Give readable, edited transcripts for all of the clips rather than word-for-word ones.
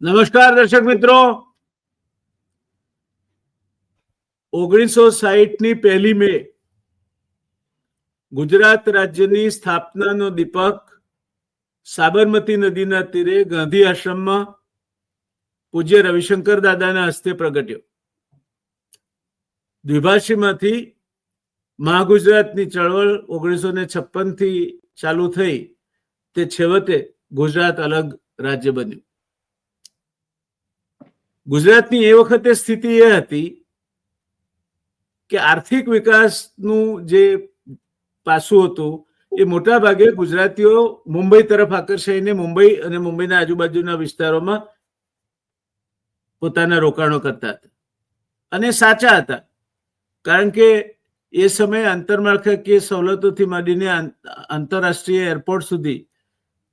નમસ્કાર દર્શક મિત્રો, 1960ની 1 મે ગુજરાત રાજ્યની સ્થાપનાનો દીપક સાબરમતી નદીના તીરે ગાંધી આશ્રમમાં પૂજ્ય રવિશંકર દાદાના હસ્તે પ્રગટ્યો. દ્વિભાષીમાંથી મહાગુજરાતની ચળવળ 1956થી ચાલુ થઈ તે છેવટે ગુજરાત અલગ રાજ્ય બન્યું. ગુજરાતની એ વખતે સ્થિતિ એ હતી કે આર્થિક વિકાસનું જે પાસું હતું એ મોટા ભાગે ગુજરાતીઓ મુંબઈ તરફ આકર્ષાઈને મુંબઈ અને મુંબઈના આજુબાજુના વિસ્તારોમાં પોતાના રોકાણો કરતા હતા અને સાચા હતા, કારણ કે એ સમયે આંતરમાળખાકીય સવલતોથી માંડીને આંતરરાષ્ટ્રીય એરપોર્ટ સુધી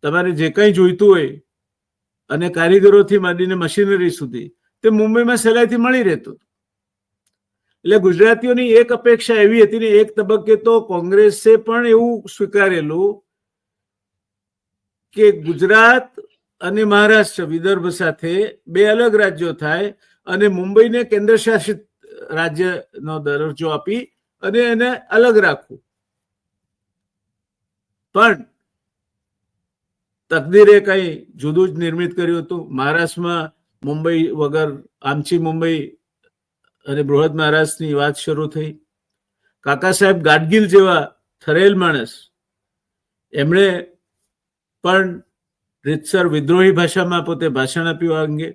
તમારે જે કંઈ જોઈતું હોય અને કારીગરોથી માંડીને મશીનરી સુધી તે મુંબઈમાં સહેલાઈથી મળી રહેતું. એટલે ગુજરાતીઓની એક અપેક્ષા એવી હતી ને એક તબક્કે તો કોંગ્રેસે પણ એવું સ્વીકારેલું કે ગુજરાત અને મહારાષ્ટ્ર વિદર્ભ સાથે બે અલગ રાજ્યો થાય અને મુંબઈને કેન્દ્ર શાસિત રાજ્યનો દરજ્જો આપી અને એને અલગ રાખવું. પણ તકદીરે કઈ જુદું જ નિર્મિત કર્યું હતું. મહારાષ્ટ્રમાં મુંબઈ વગર આમચી મુંબઈ અને બૃહદ મહારાષ્ટ્રની વાત શરૂ થઈ. કાકા સાહેબ ગાડગીલ જેવા થરેલ માણસ એમણે પણ રીતસર વિદ્રોહી ભાષામાં પોતે ભાષણ આપ્યું આ અંગે.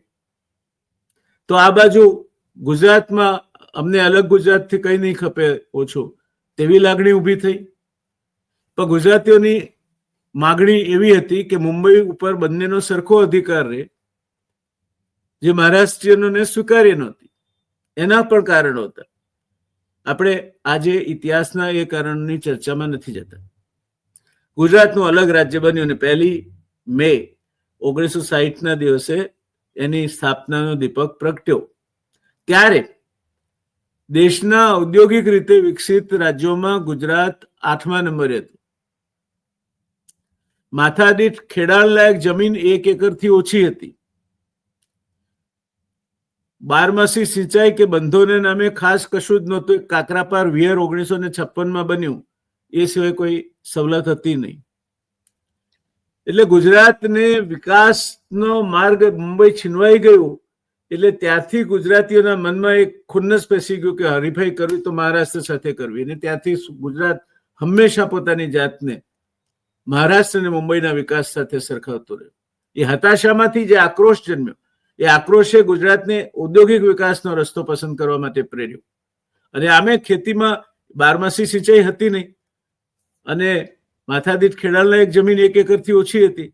તો આ બાજુ ગુજરાતમાં અમને અલગ ગુજરાતથી કઈ નહીં ખપે ઓછું તેવી લાગણી ઊભી થઈ. પણ ગુજરાતીઓની માગણી એવી હતી કે મુંબઈ ઉપર બંનેનો સરખો અધિકાર રહે, જે મહારાષ્ટ્રીયનોને સ્વીકાર્ય નહોતી. એના પણ કારણો હતા. આપણે આજે ઇતિહાસના એ કારણની ચર્ચામાં નથી જતા. ગુજરાતનું અલગ રાજ્ય બન્યું અને 1 મે 1960ના દિવસે એની સ્થાપનાનો દીપક પ્રગટ્યો. ત્યારે દેશના ઔદ્યોગિક રીતે વિકસિત રાજ્યોમાં ગુજરાત 8મા નંબરે હતું. માથાદીઠ ખેડાણલાયક જમીન 1 એકરથી ઓછી હતી. 12માસી સિંચાઈ કે બંધોને નામે ખાસ કશું જ નહોતું. કાકરાપાર વિયર 1956માં બન્યું, એ સિવાય કોઈ સવલત હતી નહીં. એટલે ગુજરાતને વિકાસનો માર્ગ મુંબઈ છીનવાઈ ગયું. એટલે ત્યારથી ગુજરાતીઓના મનમાં એક ખુન્નસ બેસી ગયું કે હરીફાઈ કરવી તો મહારાષ્ટ્ર સાથે કરવી. અને ત્યારથી ગુજરાત હંમેશા પોતાની જાતને મહારાષ્ટ્ર અને મુંબઈના વિકાસ સાથે સરખાવતું રહ્યું. એ હતાશામાંથી જે આક્રોશ જન્મ્યો, એ આક્રોશે ગુજરાતને ઔદ્યોગિક વિકાસનો રસ્તો પસંદ કરવા માટે પ્રેર્યું. અને આમે ખેતીમાં 12માસી સિંચાઈ હતી નહીં અને માથાદીઠ ખેડાણલાયક જમીન 1 એકરથી ઓછી હતી.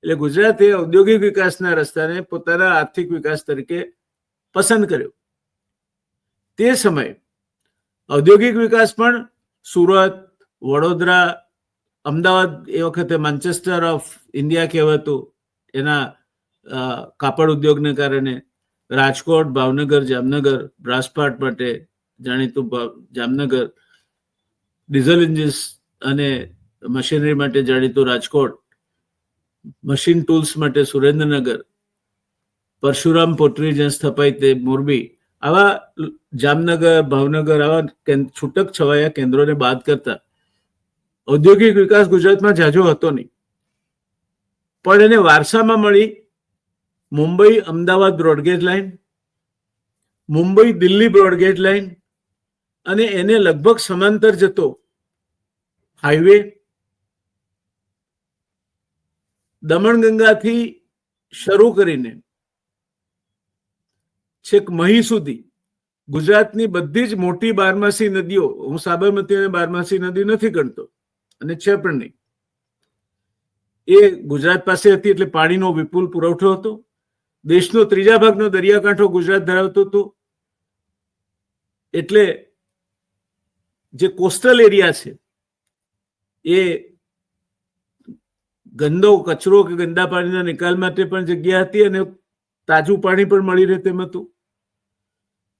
એટલે ગુજરાતે ઔદ્યોગિક વિકાસના રસ્તાને પોતાના આર્થિક વિકાસ તરીકે પસંદ કર્યો. તે સમયે ઔદ્યોગિક વિકાસ પણ સુરત, વડોદરા, અમદાવાદ એ વખતે માન્ચેસ્ટર ઓફ ઇન્ડિયા કહેવાતું, એના કાપડ ઉદ્યોગને કારણે રાજકોટ, ભાવનગર, જામનગર, બ્રાસપાટ માટે જાણીતું જામનગર, ડીઝલ એન્જિન્સ અને મશીનરી માટે જાણીતું રાજકોટ, મશીન ટૂલ્સ માટે સુરેન્દ્રનગર, પરશુરામ પોટરી જ્યાં સ્થપાઈ તે મોરબી, આવા જામનગર, ભાવનગર, આવા છૂટક છવાયા કેન્દ્રોને બાદ કરતા ઔદ્યોગિક વિકાસ ગુજરાતમાં ઝાઝો હતો નહીં. પણ એને વારસામાં મળી Mumbai Ahmedabad broad gauge line, Mumbai Delhi broad gauge line અને એને લગભગ સમાંતર જતો હાઈવે, દમણગંગાથી શરૂ કરીને છેક મહી સુધી ગુજરાતની બધી જ મોટી 12માસી નદીઓ, હું સાબરમતી અને 12માસી નદી નથી ગણતો અને છે પણ નહીં, એ ગુજરાત પાસે હતી. એટલે પાણીનો વિપુલ પુરવઠો હતો. દેશનો 3જા ભાગનો દરિયાકાંઠો ગુજરાત ધરાવતો હતો. એટલે જે કોસ્ટલ એરિયા છે એ ગંદો કચરો કે ગંદા પાણીના નિકાલ માટે પણ જગ્યા હતી અને તાજું પાણી પણ મળી રહે તેમ હતું.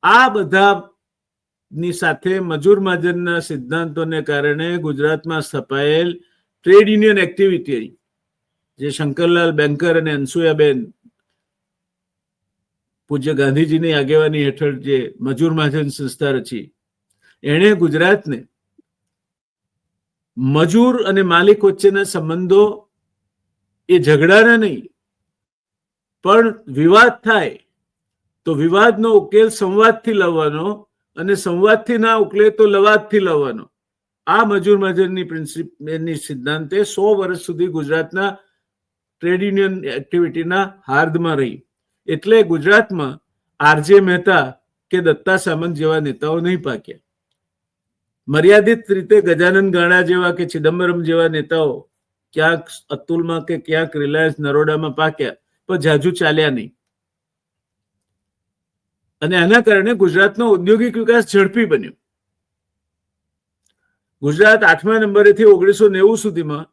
આ બધાની સાથે મજૂર મહાજનના સિદ્ધાંતોને કારણે ગુજરાતમાં સ્થપાયેલ ટ્રેડ યુનિયન એક્ટિવિટી, જે શંકરલાલ બેન્કર અને અનસુયાબેન પૂજ્ય ગાંધીજીની આગેવાની હેઠળ જે મજૂર મહાજન સંસ્થા રચી, એણે ગુજરાતને મજૂર અને માલિક વચ્ચેના સંબંધો એ ઝઘડાના નહીં, પણ વિવાદ થાય તો વિવાદનો ઉકેલ સંવાદથી લાવવાનો, અને સંવાદથી ના ઉકેલે તો લવાદથી લાવવાનો. આ મજૂર મહાજનની પ્રિન્સિપલની સિદ્ધાંતે 100 વર્ષ સુધી ગુજરાતના ટ્રેડ યુનિયન એક્ટિવિટીના હાર્દમાં રહી. એટલે ગુજરાતમાં આરજે મહેતા કે દત્તા સામંત જેવા નેતાઓ નહીં પાક્યા. મર્યાદિત રીતે ગજાનન ગાણા જેવા કે ચિદમ્બરમ જેવા નેતાઓ ક્યાંક અતુલમાં કે ક્યાંક રિલાયન્સ નરોડામાં પાક્યા, પણ જાજુ ચાલ્યા નહીં. અને આના કારણે ગુજરાતનો ઔદ્યોગિક વિકાસ ઝડપી બન્યો. ગુજરાત 8મા નંબરેથી 1990 સુધીમાં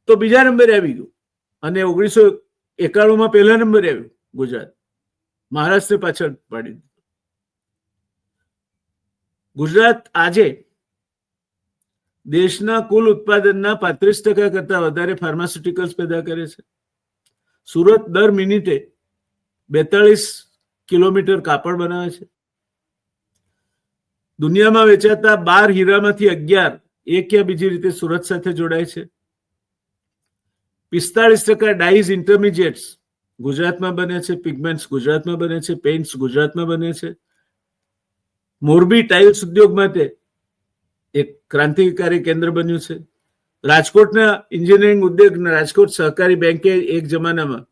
તો બીજા નંબરે આવી ગયું, અને 1991માં પહેલા નંબરે આવ્યું ગુજરાત. મહારાષ્ટ્ર પાછળ પાડી દીધું. ગુજરાત આજે દેશના કુલ ઉત્પાદનના 35% કરતા વધારે ફાર્માસ્યુટિકલ્સ પેદા કરે છે. સુરત દર મિનિટે 42 કિલોમીટર કાપડ બનાવે છે. દુનિયામાં વેચાતા 12 હીરામાંથી 11 એક યા બીજી રીતે સુરત સાથે જોડાય છે. 45% ડાઈઝ ઇન્ટરમીડિયેટ્સ ગુજરાતમાં બને છે, પિગમેન્ટ્સ ગુજરાતમાં બને છે, પેઇન્ટ્સ ગુજરાતમાં બને છે. મોરબી ટાઇલ્સ ઉદ્યોગ માટે એક ક્રાંતિકારી કેન્દ્ર બન્યું છે. રાજકોટના એન્જિનિયરિંગ ઉદ્યોગ, રાજકોટ સહકારી બેંકે એક જમાનામાં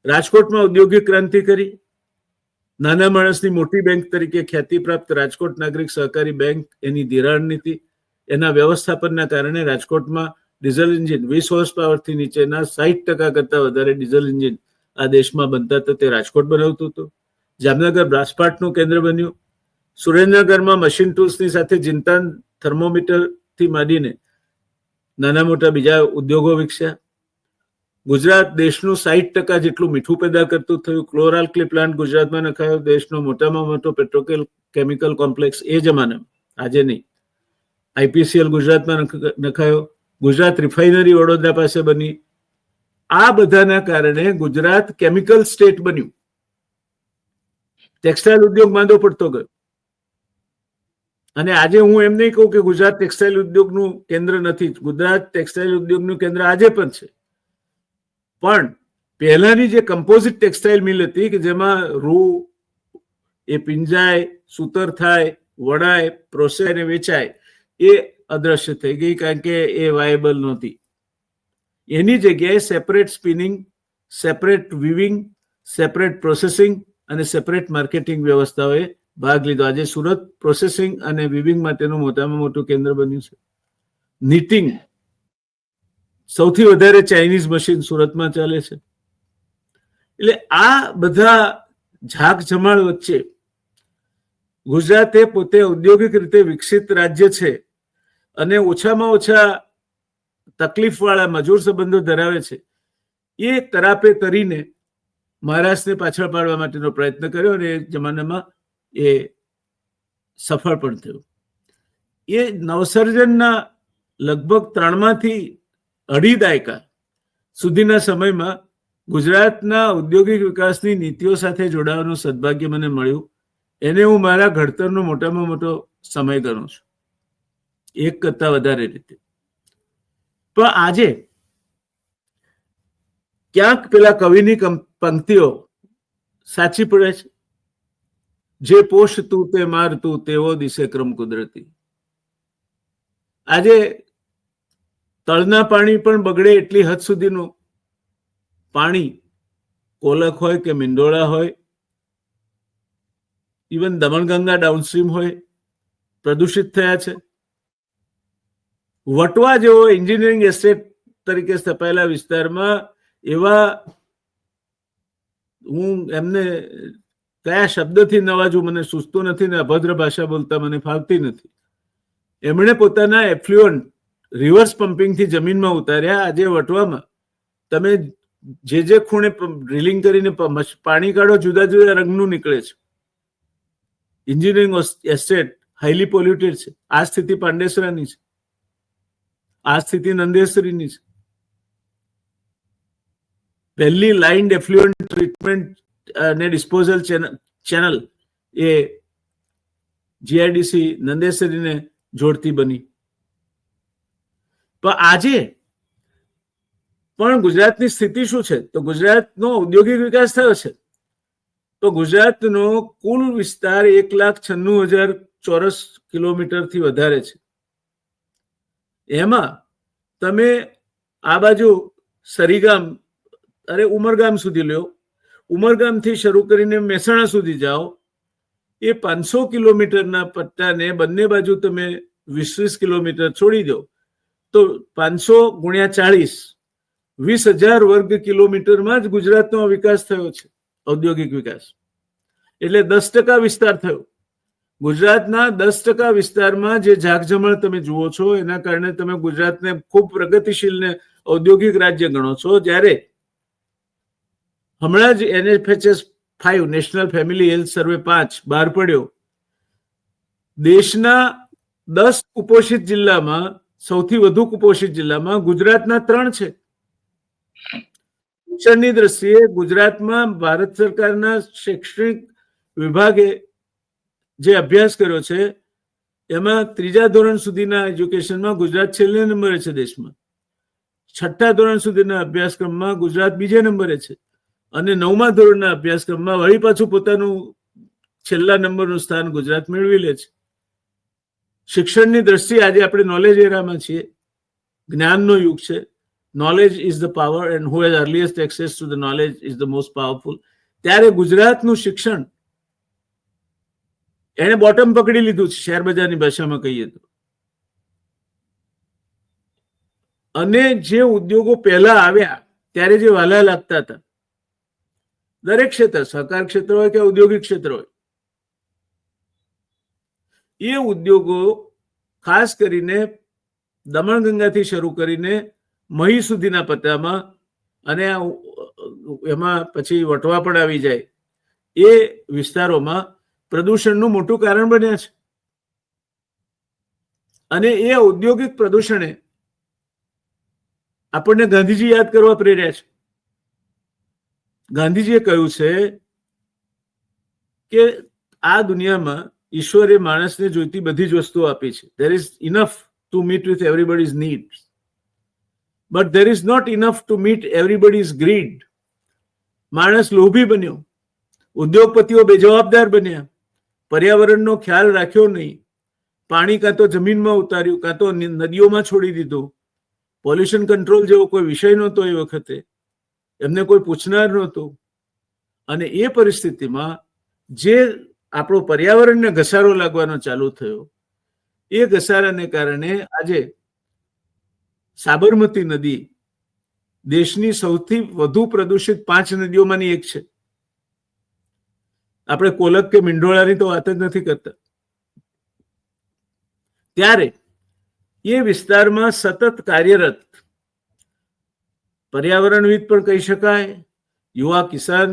રાજકોટમાં ઔદ્યોગિક ક્રાંતિ કરી. નાના માણસની મોટી બેંક તરીકે ખ્યાતિ પ્રાપ્ત રાજકોટ નાગરિક સહકારી બેંક, એની ધિરાણ નીતિ, એના વ્યવસ્થાપનના કારણે રાજકોટમાં ડીઝલ એન્જિન 20 હોર્સ પાવરથી નીચેના 60% કરતા વધારે ડીઝલ એન્જિન આ દેશમાં બનતા હતા, તે રાજકોટ બનાવતું હતું. જામનગર બ્રાસપાટનું કેન્દ્ર બન્યું. સુરેન્દ્રનગરમાં મશીન ટૂલ્સની સાથે જિંતાન થર્મોમીટરથી માંડીને નાના મોટા બીજા ઉદ્યોગો વિકસ્યા. ગુજરાત દેશનું 60% જેટલું મીઠું પેદા કરતું થયું. ક્લોરાલ્કલી પ્લાન્ટ ગુજરાતમાં નખાયો. દેશનો મોટામાં મોટો પેટ્રોકેમિકલ કોમ્પ્લેક્સ એ જમાનામાં, આજે નહીં. આઈપીસીએલ ગુજરાતમાં નખાયો. ગુજરાત રિફાઇનરી વડોદરા પાસે બની. આ બધાના કારણે ગુજરાત કેમિકલ સ્ટેટ બન્યું. ટેક્સટાઇલ ઉદ્યોગ માંદો પડતો ગયો. અને આજે હું એમ નહીં કહું કે ગુજરાત ટેક્સટાઇલ ઉદ્યોગનું કેન્દ્ર નથી. ગુજરાત ટેક્સટાઇલ ઉદ્યોગનું કેન્દ્ર આજે પણ છે. પણ પહેલાની જે કમ્પોઝિટ ટેક્સટાઇલ મિલ હતી કે જેમાં રૂ એ પિંજાય, સૂતર થાય, વણાય, પ્રોસેસ અને વેચાય, એ અદ્રશ્ય થઈ ગઈ, કારણ કે એ વાયેબલ નહોતી. એની જગ્યાએ separate spinning, separate weaving, separate processing અને સેપરેટ માર્કેટિંગ વ્યવસ્થાઓએ ભાગ લીધો. આજે સુરત પ્રોસેસિંગ અને વિવિંગ માટેનું મોટામાં મોટું કેન્દ્ર બન્યું છે. નીટિંગ, સૌથી વધારે ચાઇનીઝ મશીન સુરતમાં ચાલે છે. એટલે આ બધા ઝાક જમાળ વચ્ચે ગુજરાતે પોતે ઔદ્યોગિક રીતે વિકસિત રાજ્ય છે અને ઓછામાં ઓછા તકલીફવાળા મજૂર સંબંધો ધરાવે છે, એ તરાપે તરીને મહારાષ્ટ્રને પાછળ પાડવા માટેનો પ્રયત્ન કર્યો, અને એ જમાનામાં એ સફળ પણ થયું. એ નવસર્જનના લગભગ 3 થી 2.5 દાયકા સુધીના સમયમાં ગુજરાતના ઔદ્યોગિક વિકાસની નીતિઓ સાથે જોડાવાનું સદભાગ્ય મને મળ્યું. એને હું મારા ઘડતરનો મોટામાં મોટો સમય ગણું છું, એક કરતા વધારે રીતે. પણ આજે ક્યાંક પેલા કવિની પંક્તિઓ સાચી પડે છે. જે પોષતું તે મારતું તેવો દિશે ક્રમ કુદરતી. આજે તળના પાણી પણ બગડે એટલી હદ સુધીનું પાણી, કોલક હોય કે મિંડોળા હોય, ઇવન દમણગંગા ડાઉનસ્ટ્રીમ હોય, પ્રદૂષિત થયા છે. વટવા જેવો એન્જિનિયરિંગ એસ્ટેટ તરીકે સ્થપાયેલા વિસ્તારમાં એવા, હું એમને કયા શબ્દથી નવાજું મને સૂઝતું નથી, ને અભદ્ર ભાષા બોલતા મને ફાવતી નથી. એમણે પોતાના એફ્લુઅન્ટ રિવર્સ પમ્પિંગથી જમીનમાં ઉતાર્યા. આજે વટવામાં તમે જે ખૂણે ડ્રિલિંગ કરીને પાણી કાઢો, જુદા જુદા રંગનું નીકળે છે. એન્જિનિયરિંગ એસ્ટેટ હાઈલી પોલ્યુટેડ છે. આ સ્થિતિ પાંડેસરાની છે, આ સ્થિતિ નંદેસરીની છે. પહેલી લાઇન્ડ એફ્લુએન્ટ ટ્રીટમેન્ટ અને ડિસ્પોઝલ ચેનલ એ જીઆઈડીસી નંદેસરીને જોડતી બની. પણ આજે પણ ગુજરાતની સ્થિતિ શું છે? તો ગુજરાતનો ઔદ્યોગિક વિકાસ થયો છે, તો ગુજરાતનો કુલ વિસ્તાર 1,96,000 ચોરસ કિલોમીટરથી વધારે છે. એમાં તમે આ બાજુ સરીગામ ઉમરગામ સુધી લ્યો, ઉમરગામથી શરૂ કરીને મહેસાણા સુધી જાઓ, એ 500 કિલોમીટરના પટ્ટાને બંને બાજુ તમે 20 કિલોમીટર છોડી દો તો 500 ગુણ્યા 40 20,000 વર્ગ કિલોમીટરમાં જ ગુજરાતનો વિકાસ થયો છે, ઔદ્યોગિક વિકાસ. એટલે 10% વિસ્તાર થયો. ગુજરાતના 10% વિસ્તારમાં જે ઝાકઝમણ તમે જુઓ છો એના કારણે તમે ગુજરાતને ખૂબ પ્રગતિશીલ ને ઔદ્યોગિક રાજ્ય ગણો છો. જ્યારે હમણાં જ NFHS 5 નેશનલ ફેમિલી હેલ્થ સર્વે 5 બહાર પડ્યો. દેશના 10 કુપોષિત જિલ્લામાં સૌથી વધુ કુપોષિત જિલ્લામાં ગુજરાતના 3 છે. શિક્ષણની દ્રષ્ટિએ ગુજરાતમાં ભારત સરકારના શૈક્ષણિક વિભાગે જે અભ્યાસ કર્યો છે એમાં 3જા ધોરણ સુધીના એજ્યુકેશનમાં ગુજરાત છેલ્લે નંબરે છે દેશમાં. 6ઠ્ઠા ધોરણ સુધીના અભ્યાસક્રમમાં ગુજરાત બીજે નંબરે છે, અને 9મા ધોરણના અભ્યાસક્રમમાં વળી પાછું પોતાનું છેલ્લા નંબરનું સ્થાન ગુજરાત મેળવી લે છે. શિક્ષણની દ્રષ્ટિએ આજે આપણે નોલેજ એરામાં છીએ, જ્ઞાનનો યુગ છે. Knowledge is the power and who has earliest access to the knowledge is the most powerful. ત્યારે ગુજરાતનું શિક્ષણ એને બોટમ પકડી લીધું છે, શેર બજારની ભાષામાં કહીએ તો. અને જે ઉદ્યોગો પહેલા આવ્યા ત્યારે જે વાલા લાગતા હતા, દરેક ક્ષેત્ર, સહકાર ક્ષેત્ર હોય કે ઔદ્યોગિક ક્ષેત્ર હોય, એ ઉદ્યોગો ખાસ કરીને દમણગંગાથી શરૂ કરીને મહી સુધીના પટ્ટામાં, અને એમાં પછી વટવા પણ આવી જાય, એ વિસ્તારોમાં પ્રદૂષણનું મોટું કારણ બન્યા છે. અને એ ઔદ્યોગિક પ્રદૂષણે આપણને ગાંધીજી યાદ કરવા પ્રેર્યા છે. ગાંધીજીએ કહ્યું છે કે આ દુનિયામાં ઈશ્વરે માણસને જોઈતી બધી જ વસ્તુઓ આપી છે. there is enough to meet with everybody's needs, but there is not enough to meet everybody's greed. માણસ લોભી બન્યો, ઉદ્યોગપતિઓ બેજવાબદાર બન્યા, પર્યાવરણનો ખ્યાલ રાખ્યો નહીં, પાણી કાં તો જમીનમાં ઉતાર્યું કાં તો નદીઓમાં છોડી દીધું. પોલ્યુશન કંટ્રોલ જેવો કોઈ વિષય નહોતો એ વખતે, એમને કોઈ પૂછનાર નહોતું. અને એ પરિસ્થિતિમાં જે આપણો પર્યાવરણને ઘસારો લાગવાનો ચાલુ થયો, એ ઘસારાને કારણે આજે સાબરમતી નદી દેશની સૌથી વધુ પ્રદૂષિત 5 નદીઓમાંની એક છે. આપણે કોલક કે મીંઢોળાની તો વાત જ નથી કરતા. ત્યારે એ વિસ્તારમાં સતત કાર્યરત પર્યાવરણવિદ પણ કહી શકાય, યુવા કિસાન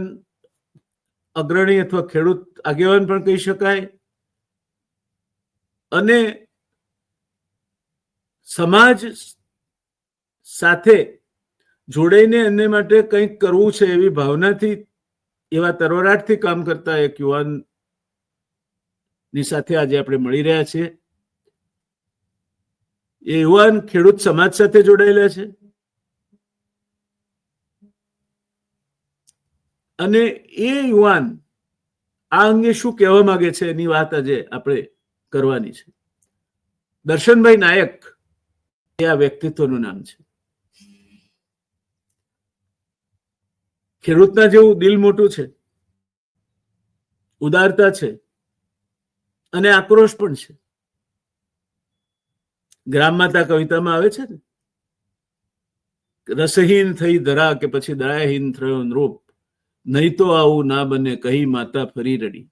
અગ્રણી અથવા ખેડૂત આગેવાન પણ કહી શકાય, અને સમાજ સાથે જોડાઈને એને માટે કંઈક કરવું છે એવી ભાવનાથી, એવા તરવરાટથી કામ કરતા એક યુવાનની સાથે આજે આપણે મળી રહ્યા છીએ. એ યુવાન ખેડૂત સમાજ સાથે જોડાયેલા છે, અને એ યુવાન આ અંગે શું કહેવા માંગે છે એની વાત આજે આપણે કરવાની છે. દર્શનભાઈ નાયક એ આ વ્યક્તિત્વનું નામ છે. ખેડૂતના જેવું દિલ મોટું છે, ઉદારતા છે, અને આક્રોશ પણ છે. ગ્રામ માતા કવિતામાં આવે છે ને, રસહીન થઈ ધરા કે પછી દયાહીન થયો નૃપ, નહીં તો આવું ના બને કહી માતા ફરી રડી.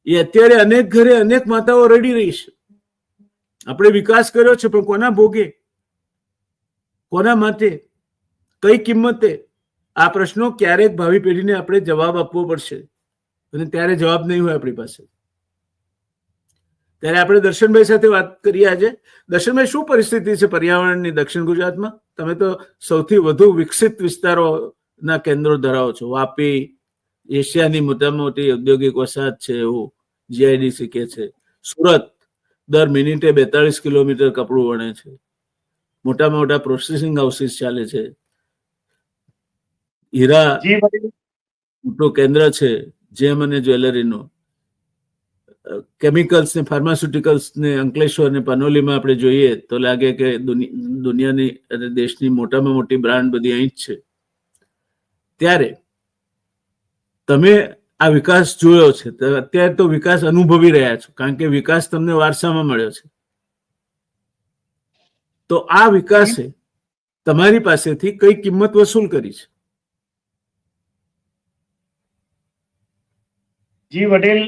એ અત્યારે અનેક ઘરે અનેક માતાઓ રડી રહી છે. આપણે વિકાસ કર્યો છે પણ કોના ભોગે, કોના માટે, કઈ કિંમતે? આ પ્રશ્નો ક્યારેક ભાવિ પેઢીને આપણે જવાબ આપવો પડશે, અને ત્યારે જવાબ નહીં હોય આપણી પાસે. ત્યારે આપણે દર્શનભાઈ સાથે વાત કરીએ આજે. દર્શનભાઈ, શું પરિસ્થિતિ છે પર્યાવરણની દક્ષિણ ગુજરાતમાં? તમે તો સૌથી વધુ વિકસિત વિસ્તારોના કેન્દ્રો ધરાવો છો. વાપી એશિયાની મોટામાં મોટી ઔદ્યોગિક વસાહત છે એવું જીઆઈડીસી કે છે. સુરત દર મિનિટે 42 કિલોમીટર કપડું વણે છે. મોટામાં મોટા પ્રોસેસિંગ હાઉસીસ ચાલે છે. હીરા મોટું કેન્દ્ર છે, જેમ અને જ્વેલરીનું. કેમિકલ્સ ને ફાર્માસ્યુટિકલ્સ ને અંકલેશ્વર ને પનોલીમાં આપણે જોઈએ તો લાગે કે દુનિયાની અને દેશની મોટામાં મોટી બ્રાન્ડ બધી અહીં જ છે. ત્યારે તમે આ વિકાસ જોયો છે, અત્યારે તો વિકાસ અનુભવી રહ્યા છો, કારણ કે વિકાસ તમને વારસામાં મળ્યો છે. તો આ વિકાસે તમારી પાસેથી કઈ કિંમત વસૂલ કરી છે? જી વડીલ,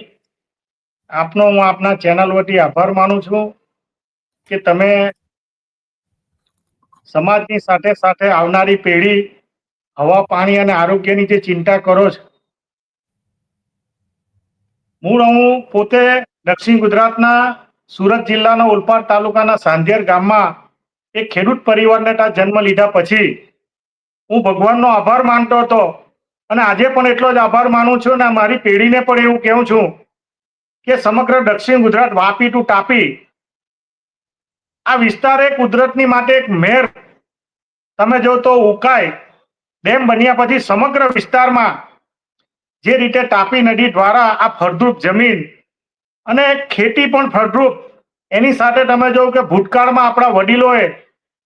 આપનો હું આપના ચેનલ વતી આભાર માનું છું કે તમે સમાજની સાથે સાથે આવનારી પેઢી હવા, પાણી અને આરોગ્યની જે ચિંતા કરો છો. મૂળ હું પોતે દક્ષિણ ગુજરાતના સુરત જિલ્લાના ઓલપાડ તાલુકાના સાંધિયેર ગામમાં એક ખેડૂત પરિવારને જન્મ લીધા પછી હું ભગવાનનો આભાર માનતો હતો, અને આજે પણ એટલો જ આભાર માનું છું, અને મારી પેઢીને પણ એવું કહું છું કે સમગ્ર દક્ષિણ ગુજરાત, વાપી ટુ તાપી, આ વિસ્તાર એ કુદરતની માટે એક મહેર. તમે જો તો ઉકાઈ ડેમ બન્યા પછી સમગ્ર વિસ્તારમાં જે રીતે તાપી નદી દ્વારા આ ફળદ્રુપ જમીન અને ખેતી પણ ફળદ્રુપ, એની સાથે તમે જો કે ભૂતકાળમાં આપણા વડીલોએ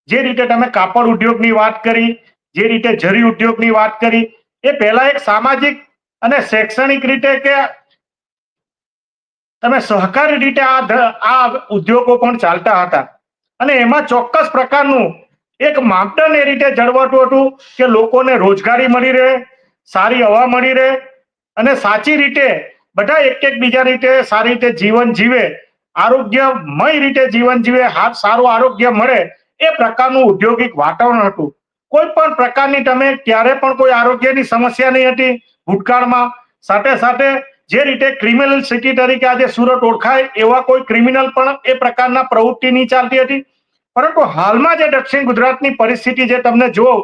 જે રીતે તમે કાપડ ઉદ્યોગની વાત કરી, જે રીતે જરી ઉદ્યોગની વાત કરી, એ પહેલા એક સામાજિક અને શૈક્ષણિક રીતે કે તમે સહકારી રીતે આ ઉદ્યોગો પણ ચાલતા હતા, અને એમાં ચોક્કસ પ્રકારનું એક માપદંડ એ રીતે જળવાતું હતું કે લોકોને રોજગારી મળી રહે, સારી હવા મળી રહે, અને સાચી રીતે બધા એક બીજા રીતે સારી રીતે જીવન જીવે, આરોગ્યમય રીતે જીવન જીવે, સારું આરોગ્ય મળે, એ પ્રકારનું ઔદ્યોગિક વાતાવરણ હતું. કોઈ પણ પ્રકારની તમે ક્યારે પણ કોઈ આરોગ્યની સમસ્યા નહીં હતી ભૂતકાળમાં. સાથે સાથે જે રીતે ક્રિમિનલ સિટી તરીકે આજે સુરત ઓળખાય એવા કોઈ ક્રિમિનલ પણ એ પ્રકારના પ્રવૃત્તિ નહીં ચાલતી હતી. પરંતુ હાલમાં જે દક્ષિણ ગુજરાતની પરિસ્થિતિ જે તમને જોવો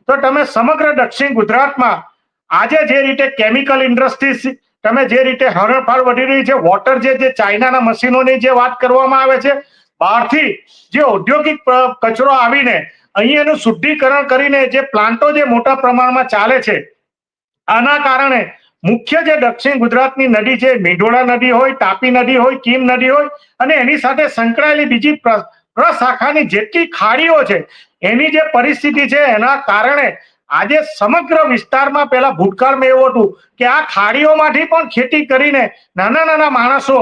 તો તમે સમગ્ર દક્ષિણ ગુજરાતમાં આજે જે રીતે કેમિકલ ઇન્ડસ્ટ્રીઝ, તમે જે રીતે હરણફાળ વધી રહી છે, વોટર જે ચાઇનાના મશીનોની જે વાત કરવામાં આવે છે, બહારથી જે ઔદ્યોગિક કચરો આવીને અહીં એનું શુદ્ધિકરણ કરીને જે પ્લાન્ટો જે મોટા પ્રમાણમાં ચાલે છે, આના કારણે મુખ્ય જે દક્ષિણ ગુજરાતની નદી છે, મીંઢોળા નદી હોય, તાપી નદી હોય, કીમ નદી હોય, અને એની સાથે સંકળાયેલી બીજી પ્રશાખાની જેટલી ખાડીઓ છે, એની જે પરિસ્થિતિ છે, એના કારણે આજે સમગ્ર વિસ્તારમાં પહેલા ભૂતકાળમાં એવું હતું કે આ ખાડીઓમાંથી પણ ખેતી કરીને નાના નાના માણસો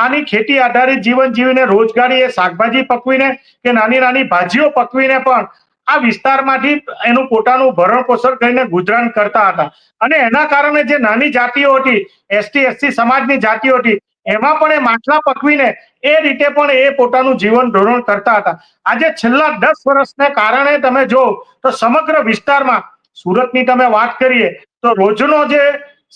આની ખેતી આધારિત જીવન જીવીને રોજગારી, એ શાકભાજી પકવીને કે નાની નાની ભાજીઓ પકવીને પણ આ વિસ્તારમાંથી એનું પોતાનું ભરણ પોષણ કરીને ગુજરાન કરતા હતા. અને એના કારણે જે નાની જાતિઓ હતી, એસટી એસસી સમાજની જાતિઓ હતી, એમાં પણ એ માટલા પકવીને એ રીતે પણ એ પોતાનું જીવન ધોરણ કરતા હતા. આજે છેલ્લા 10 વર્ષને કારણે તમે જો તો સમગ્ર વિસ્તારમાં, સુરતની તમે વાત કરીએ તો રોજનો જે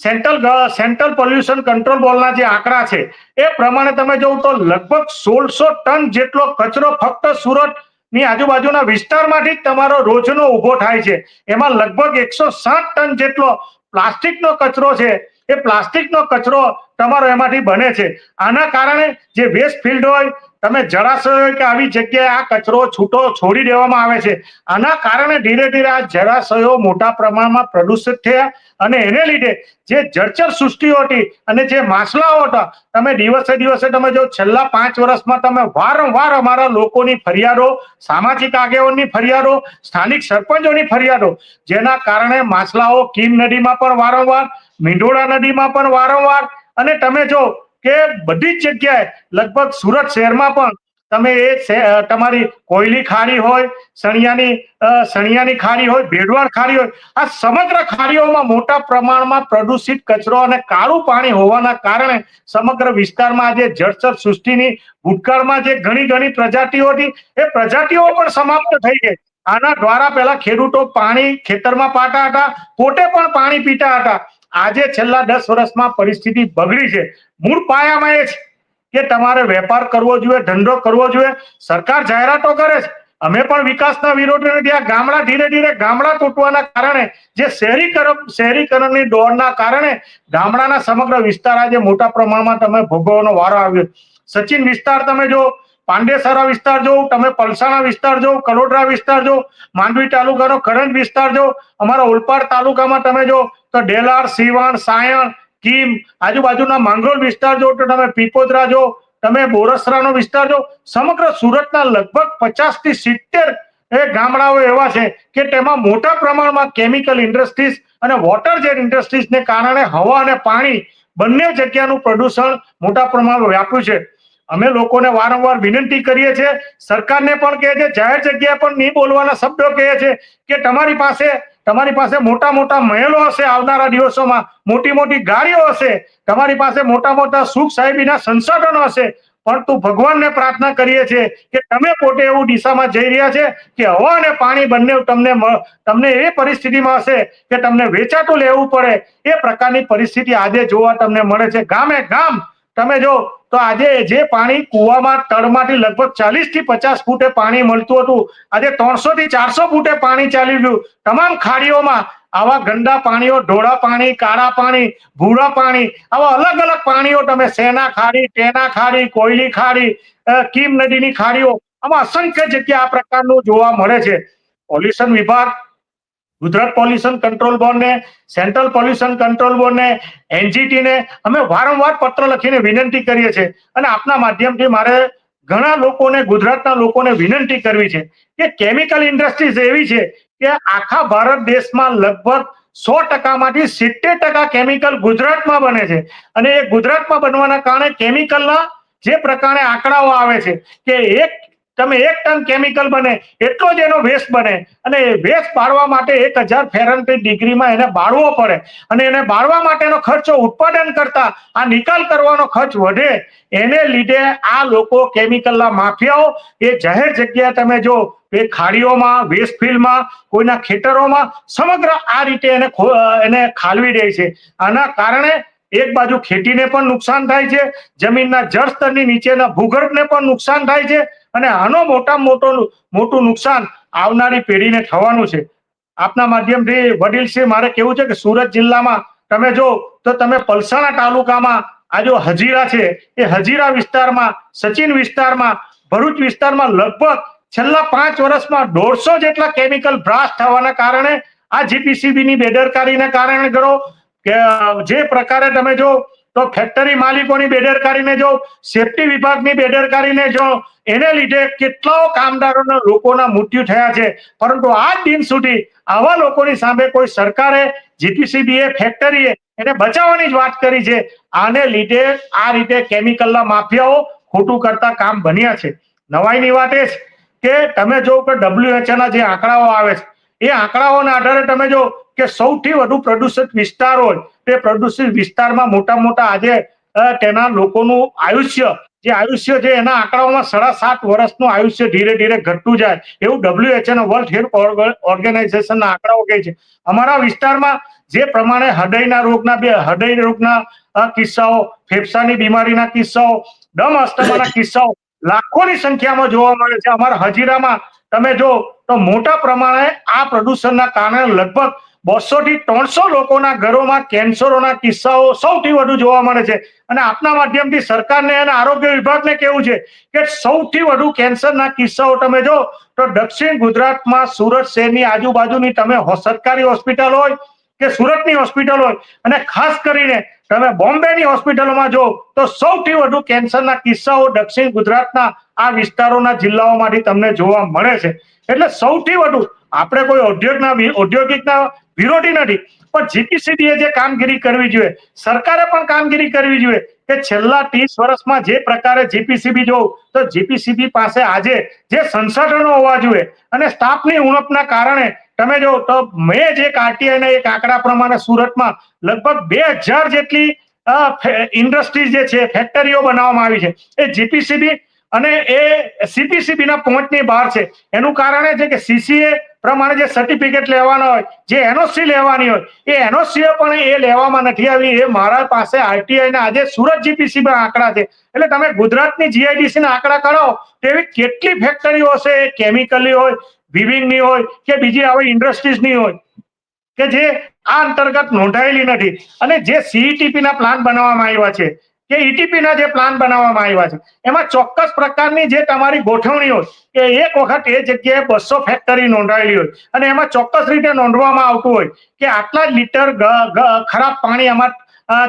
સેન્ટ્રલ પોલ્યુશન કંટ્રોલ બોર્ડના જે આંકડા છે એ પ્રમાણે તમે જોવો તો લગભગ 1600 ટન જેટલો કચરો ફક્ત સુરત ની આજુબાજુના વિસ્તારમાંથી જ તમારો રોજનો ઉભો થાય છે. એમાં લગભગ 160 ટન જેટલો પ્લાસ્ટિકનો કચરો છે, એ પ્લાસ્ટિકનો કચરો તમારો એમાંથી બને છે. આના કારણે જે વેસ્ટ ફિલ્ડ હોય, તમે જળાશય હોય કે આવી જગ્યાએ આ કચરો છૂટો છોડી દેવામાં આવે છે. આના કારણે ધીરે ધીરે આ જળાશયો મોટા પ્રમાણમાં પ્રદૂષિત થયા, અને એને લીધે જે જળચર સૃષ્ટિઓ હતી અને જે માછલાઓ હતા, તમે દિવસે દિવસે તમે જો છેલ્લા 5 વર્ષમાં તમે વારંવાર અમારા લોકોની ફરિયાદો, સામાજિક આગેવાનની ફરિયાદો, સ્થાનિક સરપંચોની ફરિયાદો, જેના કારણે માછલાઓ કીમ નદીમાં પણ વારંવાર, મીંઢોળા નદીમાં પણ વારંવાર, અને તમે જો કે બધી જ જગ્યાએ લગભગ સુરત શહેરમાં પણ તમે એ તમારી કોયલી ખાડી હોય, સણિયાની ખાડી હોય, ભેડવાડ ખાડી હોય, આ સમગ્ર ખાડીઓમાં મોટા પ્રમાણમાં પ્રદૂષિત કચરો અને કાળું પાણી હોવાના કારણે સમગ્ર વિસ્તારમાં આજે જળચર સૃષ્ટિની ભૂતકાળમાં જે ઘણી પ્રજાતિઓ હતી, એ પ્રજાતિઓ પણ સમાપ્ત થઈ ગઈ. આના દ્વારા પહેલા ખેડૂતો પાણી ખેતરમાં પાતા હતા, પોતે પણ પાણી પીતા હતા. આજે છેલ્લા 10 વર્ષમાં પરિસ્થિતિ બગડી છે. મૂળ પાયામાં એ છે કે તમારે વેપાર કરવો જોઈએ, ધંધો કરવો જોઈએ. સરકાર જાહેરાતો કરે છે, અમે પણ વિકાસના વિરોધી નથી. આ ગામડા ધીરે ધીરે ગામડા તૂટવાના કારણે, જે શહેરીકરણની દોડના કારણે ગામડાના સમગ્ર વિસ્તાર આજે મોટા પ્રમાણમાં તમે ભોગવવાનો વારો આવ્યો. સચિન વિસ્તાર તમે જો, પાંડેસરા વિસ્તાર જો, તમે પલસાણા વિસ્તાર જો, કલોડરા વિસ્તાર જો, માંડવી તાલુકાનો કરંજ વિસ્તાર જો, અમારા ઓલપાડ તાલુકામાં તમે જો તો ડેલાર, સિવાણ, સાયણ, કીમ, આજુબાજુના માંગરોળ વિસ્તાર જો તો તમે પીપોદરા જો, તમે બોરસરાનો વિસ્તાર જો. સમગ્ર સુરતના લગભગ 50 થી 70 ગામડાઓ એવા છે કે તેમાં મોટા પ્રમાણમાં કેમિકલ ઇન્ડસ્ટ્રીઝ અને વોટર જેટ ઇન્ડસ્ટ્રીઝને કારણે હવા અને પાણી બંને જગ્યાનું પ્રદૂષણ મોટા પ્રમાણમાં વ્યાપ્યું છે. અમે લોકોને વારંવાર વિનંતી કરીએ છીએ, સરકારને પણ કહે છે, જાહેર જગ્યાએ પણ નહીં બોલવાના શબ્દો કહે છે કે તમારી પાસે મોટા મોટા મહેલો હશે, આવનારા દિવસોમાં મોટી મોટી ગાડીઓ હશે, તમારી પાસે મોટા મોટા સુખ સાહેબીના સંસાધનો હશે, પરંતુ ભગવાનને પ્રાર્થના કરીએ છીએ કે તમે પોતે એવું દિશામાં જઈ રહ્યા છે કે હવા અને પાણી બંને તમને એ પરિસ્થિતિમાં હશે કે તમને વેચાતું લેવું પડે. એ પ્રકારની પરિસ્થિતિ આજે જોવા તમને મળે છે. ગામે ગામ તમે જો તો આજે જે પાણી કુવામાં તળમાંથી લગભગ 40 થી 50 ફૂટે પાણી મળતું હતું, આજે 300 થી 400 ફૂટે પાણી ચાલી ગયું. તમામ ખાડીઓમાં આવા ગંદા પાણીઓ, ઢોળા પાણી, કાળા પાણી, ભૂરા પાણી, આવા અલગ અલગ પાણીઓ તમે સેના ખાડી, ટેના ખાડી, કોયલી ખાડી, કીમ નદીની ખાડીઓ, આમાં અસંખ્ય જગ્યા આ પ્રકારનું જોવા મળે છે. પોલ્યુશન વિભાગ, ગુજરાત પોલ્યુશન કંટ્રોલ બોર્ડને, સેન્ટ્રલ પોલ્યુશન કંટ્રોલ બોર્ડને, એનજીટીને અમે વારંવાર પત્ર લખીને વિનંતી કરીએ છીએ. અને આપના માધ્યમથી મારે ઘણા લોકોને, ગુજરાતના લોકોને વિનંતી કરવી છે કે કેમિકલ ઇન્ડસ્ટ્રીઝ એવી છે કે આખા ભારત દેશમાં લગભગ 100%માંથી 70% કેમિકલ ગુજરાતમાં બને છે. અને એ ગુજરાતમાં બનવાના કારણે કેમિકલના જે પ્રકારે આંકડાઓ આવે છે કે 1 ટન કેમિકલ બને એટલો જ એનો વેસ્ટ બને, અને વેસ્ટ બાળવા માટે 1000 ફેરનહીટ ડિગ્રીમાં એને બાળવો પડે, અને એને બાળવા માટેનો ખર્ચો ઉત્પાદન કરતા આ નિકાલ કરવાનો ખર્ચ વધે. એને લીધે આ લોકો કેમિકલના માફિયાઓ એ જાહેર જગ્યાએ તમે જો એ ખાડીઓમાં, વેસ્ટ ફિલ્ડમાં, કોઈના ખેતરોમાં સમગ્ર આ રીતે એને ખાલવી દે છે. આના કારણે એક બાજુ ખેતીને પણ નુકસાન થાય છે, જમીનના જળસ્તરની નીચેના ભૂગર્ભને પણ નુકસાન થાય છે, અને આનો મોટું નુકસાન આવનારી પેઢીને થવાનું છે. આપના માધ્યમથી વડીલશ્રી મારે કેવું છે કે સુરત જિલ્લામાં તમે જો તો તમે પલસાણા તાલુકામાં આ જો હજીરા છે, એ હજીરા વિસ્તારમાં, સચિન વિસ્તારમાં, ભરૂચ વિસ્તારમાં લગભગ છેલ્લા 5 વર્ષમાં 150 જેટલા કેમિકલ બ્લાસ્ટ થવાના કારણે આ જીપીસીબીની બેદરકારીને કારણે કરો કે જે પ્રકારે તમે જો તો ફેક્ટરી માલિકોની બેદરકારીને જો, સેફટી વિભાગની બેદરકારીને જો, એને લીધે કેટલાઓ કામદારોના લોકોના મૃત્યુ થયા છે. પરંતુ આજ દિન સુધી આવા લોકોની સામે કોઈ સરકારે, જીપીસીબીએ, ફેક્ટરીએ એને બચાવવાની જ વાત કરી છે. આને લીધે આ રીતે કેમિકલના માફિયાઓ ખોટું કરતા કામ બન્યા છે. નવાઈની વાત એ છે કે તમે જો કે WHO જે આંકડાઓ આવે છે, એ આંકડાઓના આધારે તમે જો કે સૌથી વધુ પ્રદૂષિત વિસ્તાર હોય તે પ્રદૂષિત વિસ્તારમાં મોટા આજે તેના લોકોનું આયુષ્ય છે એના આંકડાઓમાં 7.5 વર્ષનું આયુષ્ય ધીરે ધીરે ઘટતું જાય એવું WHO વર્લ્ડ હેલ્થ ઓર્ગેનાઇઝેશનના આંકડાઓ કહે છે. અમારા વિસ્તારમાં જે પ્રમાણે હૃદય રોગના કિસ્સાઓ, ફેફસાની બીમારીના કિસ્સાઓ, દમ અસ્થમાના કિસ્સાઓ લાખોની સંખ્યામાં જોવા મળે છે. અમારા હજીરામાં તમે જો તો મોટા પ્રમાણે આ પ્રદૂષણના કારણે લગભગ 200 થી 300 લોકોના ઘરોમાં કેન્સરોના કિસ્સાઓ સૌથી વધુ જોવા મળે છે. અને આપના માધ્યમથી સરકારને અને આરોગ્ય વિભાગને કેવું છે કે સૌથી વધુ કેન્સરના કિસ્સાઓ તમે જો તો દક્ષિણ ગુજરાતમાં સુરત શહેરની આજુબાજુની તમે સરકારી હોસ્પિટલ હોય કે સુરતની હોસ્પિટલ હોય, અને ખાસ કરીને તમે બોમ્બેની હોસ્પિટલોમાં જો તો સૌથી વધુ કેન્સરના કિસ્સાઓ દક્ષિણ ગુજરાતના આ વિસ્તારોના જિલ્લાઓમાંથી તમને જોવા મળે છે. એટલે સૌથી વધુ આપણે કોઈ ઔદ્યોગિકના વિરોધી નથી, પણ જીપીસીબીએ જે કામગીરી કરવી જોઈએ, સરકારે પણ કામગીરી કરવી જોઈએ કે છેલ્લા 30 વર્ષમાં જે પ્રકારે જીપીસીબી જો તો જીપીસીબી પાસે આજે જે સંસાધનો હોવા જોઈએ અને સ્ટાફની ઉણપના કારણે તમે જો તો મેં જે આરટીઆઈના એક આંકડા પ્રમાણે સુરતમાં લગભગ 2000 જેટલી ઇન્ડસ્ટ્રીઝ જે છે, ફેક્ટરીઓ બનાવવામાં આવી છે, એ જીપીસીબી અને એ સીપીસીબી ના પહોંચની બહાર છે. એનું કારણ એ છે કે સીસીએ પ્રમાણે જે સર્ટિફિકેટ લેવાના હોય, જે એનઓસી લેવાની હોય, એ એનઓસી પણ એ લેવામાં નથી આવી. એ મારા પાસે આરટીઆઈ ના આજે સુરત જીપીસીમાં આંકડા છે. એટલે તમે ગુજરાતની જીઆઈડીસી ના આંકડા કરાવો તો એવી કેટલી ફેક્ટરીઓ હશે, કેમિકલની હોય, વિવિંગની હોય કે બીજી આવી ઇન્ડસ્ટ્રીઝની હોય કે જે આ અંતર્ગત નોંધાયેલી નથી. અને જે સીઈટીપી ના પ્લાન બનાવવામાં આવ્યા છે કે ઈટીપી ના જે પ્લાન બનાવવામાં આવ્યા છે, એમાં ચોક્કસ પ્રકારની જે તમારી ગોઠવણી હોય કે એક વખત એ જગ્યાએ 200 ફેક્ટરી નોંધાયેલી હોય અને એમાં ચોક્કસ રીતે નોંધવામાં આવતું હોય કે આટલા લીટર ખરાબ પાણી આમાં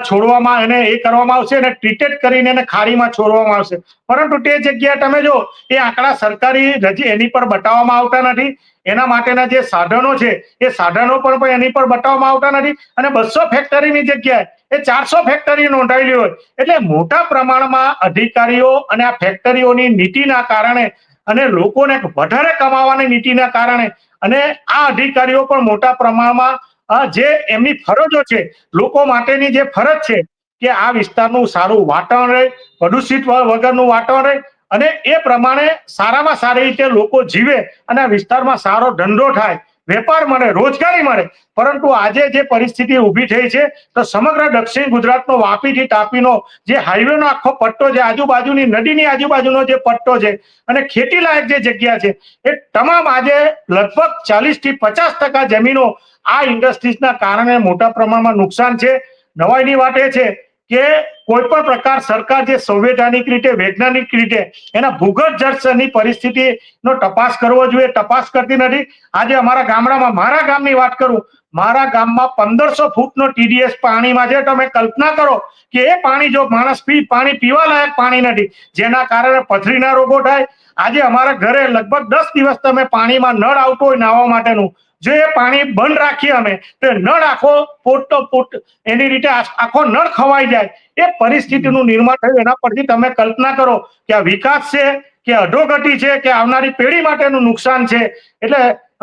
છોડવામાં અને એ કરવામાં આવશે અને ટ્રીટેડ કરીને એને ખાડીમાં છોડવામાં આવશે. પરંતુ તે જગ્યાએ તમે જો એ આંકડા સરકારી એની પર બતાવવામાં આવતા નથી. એના માટેના જે સાધનો છે એ સાધનો પણ એની પર બતાવવામાં આવતા નથી. અને 200 ફેક્ટરીની જગ્યાએ એ 400 ફેક્ટરી નોંધાયેલી હોય. એટલે મોટા પ્રમાણમાં અધિકારીઓ અને આ ફેક્ટરીઓની નીતિના કારણે અને લોકોને વધારે કમાવાની નીતિના કારણે અને આ અધિકારીઓ પણ મોટા પ્રમાણમાં જે એમની ફરજો છે, લોકો માટેની જે ફરજ છે કે આ વિસ્તારનું સારું વાતાવરણ રહે, પ્રદૂષિત વગરનું વાતાવરણ રહે અને એ પ્રમાણે સારામાં સારી રીતે લોકો જીવે અને આ વિસ્તારમાં સારો ધંધો થાય, વેપાર મળે, રોજગારી મળે. પરંતુ આજે જે પરિસ્થિતિ ઊભી થઈ છે તો સમગ્ર દક્ષિણ ગુજરાતનો વાપીથી તાપીનો જે હાઈવેનો આખો પટ્ટો છે, આજુબાજુની નદીની આજુબાજુનો જે પટ્ટો છે અને ખેતી લાયક જે જગ્યા છે, એ તમામ આજે લગભગ 40 થી 50% જમીનો આ ઇન્ડસ્ટ્રીઝના કારણે મોટા પ્રમાણમાં નુકસાન છે. નવાઈની વાત એ છે કે કોઈ પણ પ્રકાર સરકાર જે સંવૈધાનિક રીતે, વૈજ્ઞાનિક રીતે એના ભૂગર્ભ જળની પરિસ્થિતિનો તપાસ કરવો જોઈએ, તપાસ કરતી નથી. આજે અમારા ગામડામાં, મારા ગામની વાત કરું, મારા ગામમાં 1500 ફૂટનો TDS પાણીમાં છે. તમે કલ્પના કરો કે એ પાણી જો માણસ પાણી પીવા લાયક પાણી નથી, જેના કારણે પથરીના રોગો થાય. આજે અમારા ઘરે લગભગ 10 દિવસ તમે પાણીમાં નળ આવતો હોય નાહવા માટેનું, જો એ પાણી બંધ રાખીએ અમે તો નળ આખો પોટ એની રીતે આખો નળ ખવાઈ જાય. એ પરિસ્થિતિનું નિર્માણ થયું. એના પરથી તમે કલ્પના કરો કે આ વિકાસ છે કે અધોગતિ છે કે આવનારી પેઢી માટેનું નુકસાન છે. એટલે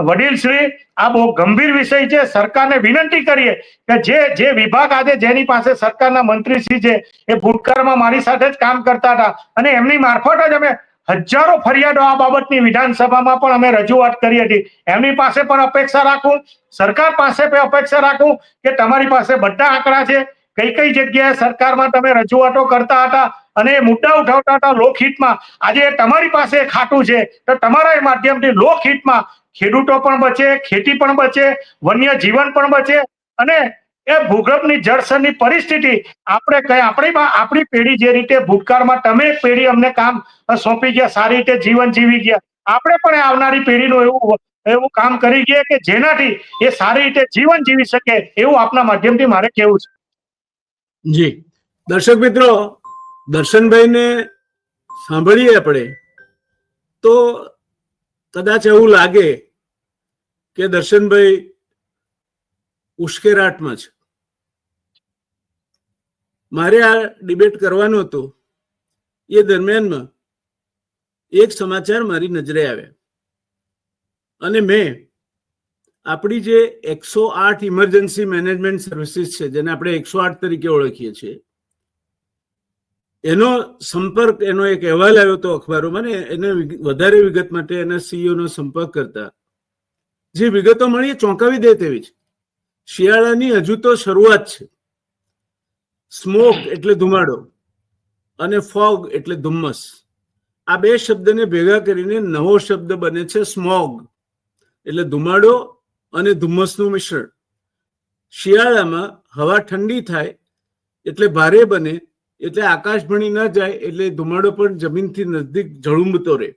વડીલ શ્રી, આ બહુ ગંભીર વિષય છે. સરકારને વિનંતી કરીએ કે જે વિભાગ આજે જેની પાસે સરકારના મંત્રીશ્રી છે, એ ભૂતકાળમાં મારી સાથે જ કામ કરતા હતા અને એમની મારફત જ અમે હજારો ફરિયાદો આ બાબતની વિધાનસભામાં પણ અમે રજૂઆત કરી હતી. એમની પાસે પણ અપેક્ષા રાખું, સરકાર પાસે પણ અપેક્ષા રાખું કે તમારી પાસે બધા આંકડા છે, કઈ જગ્યાએ સરકારમાં તમે રજૂઆતો કરતા હતા અને મુદ્દા ઉઠાવતા હતા લોકહિતમાં. આજે તમારી પાસે ખાતું છે તો તમારા માધ્યમથી લોકહિતમાં ખેડૂતો પણ બચે, ખેતી પણ બચે, વન્ય જીવન પણ બચે અને એ ભૂગર્ભની જળસ્તરની પરિસ્થિતિ આપણી પેઢી જે રીતે ભૂતકાળમાં તમે પેઢી અમને કામ સોંપી ગયા, સારી રીતે જીવન જીવી ગયા, આપણે પણ આવનારી પેઢીનું એવું કામ કરી ગયા કે જેનાથી એ સારી રીતે જીવન જીવી શકે, એવું આપના માધ્યમથી મારે કહેવું છે. જી દર્શક મિત્રો, દર્શનભાઈને સાંભળીએ આપણે તો કદાચ એવું લાગે કે દર્શનભાઈ ઉશ્કેરાટમાં છે. મારે આ ડિબેટ કરવાનું હતું, એ દરમિયાનમાં એક સમાચાર મારી નજરે આવ્યા અને મેં આપણી જે 108 ઇમરજન્સી મેનેજમેન્ટ સર્વિસીસ છે, જેને આપણે 108 તરીકે ઓળખીએ છીએ, એનો સંપર્ક, એનો એક અહેવાલ આવ્યો હતો અખબારોમાં ને એને વધારે વિગત માટે એના CEO નો સંપર્ક કરતા જે વિગતો મળી ચોંકાવી દે તેવી છે. શિયાળાની હજુ તો શરૂઆત છે. સ્મોક એટલે ધુમાડો અને ફોગ એટલે ધુમ્મસ. આ બે શબ્દને ભેગા કરીને નવો શબ્દ બને છે સ્મોગ, એટલે ધુમાડો અને ધુમ્મસનું મિશ્રણ. શિયાળામાં હવા ઠંડી થાય એટલે ભારે બને, એટલે આકાશ ભણી ન જાય, એટલે ધુમાડો પણ જમીનથી નજદીક ઝળુંબતો રહે.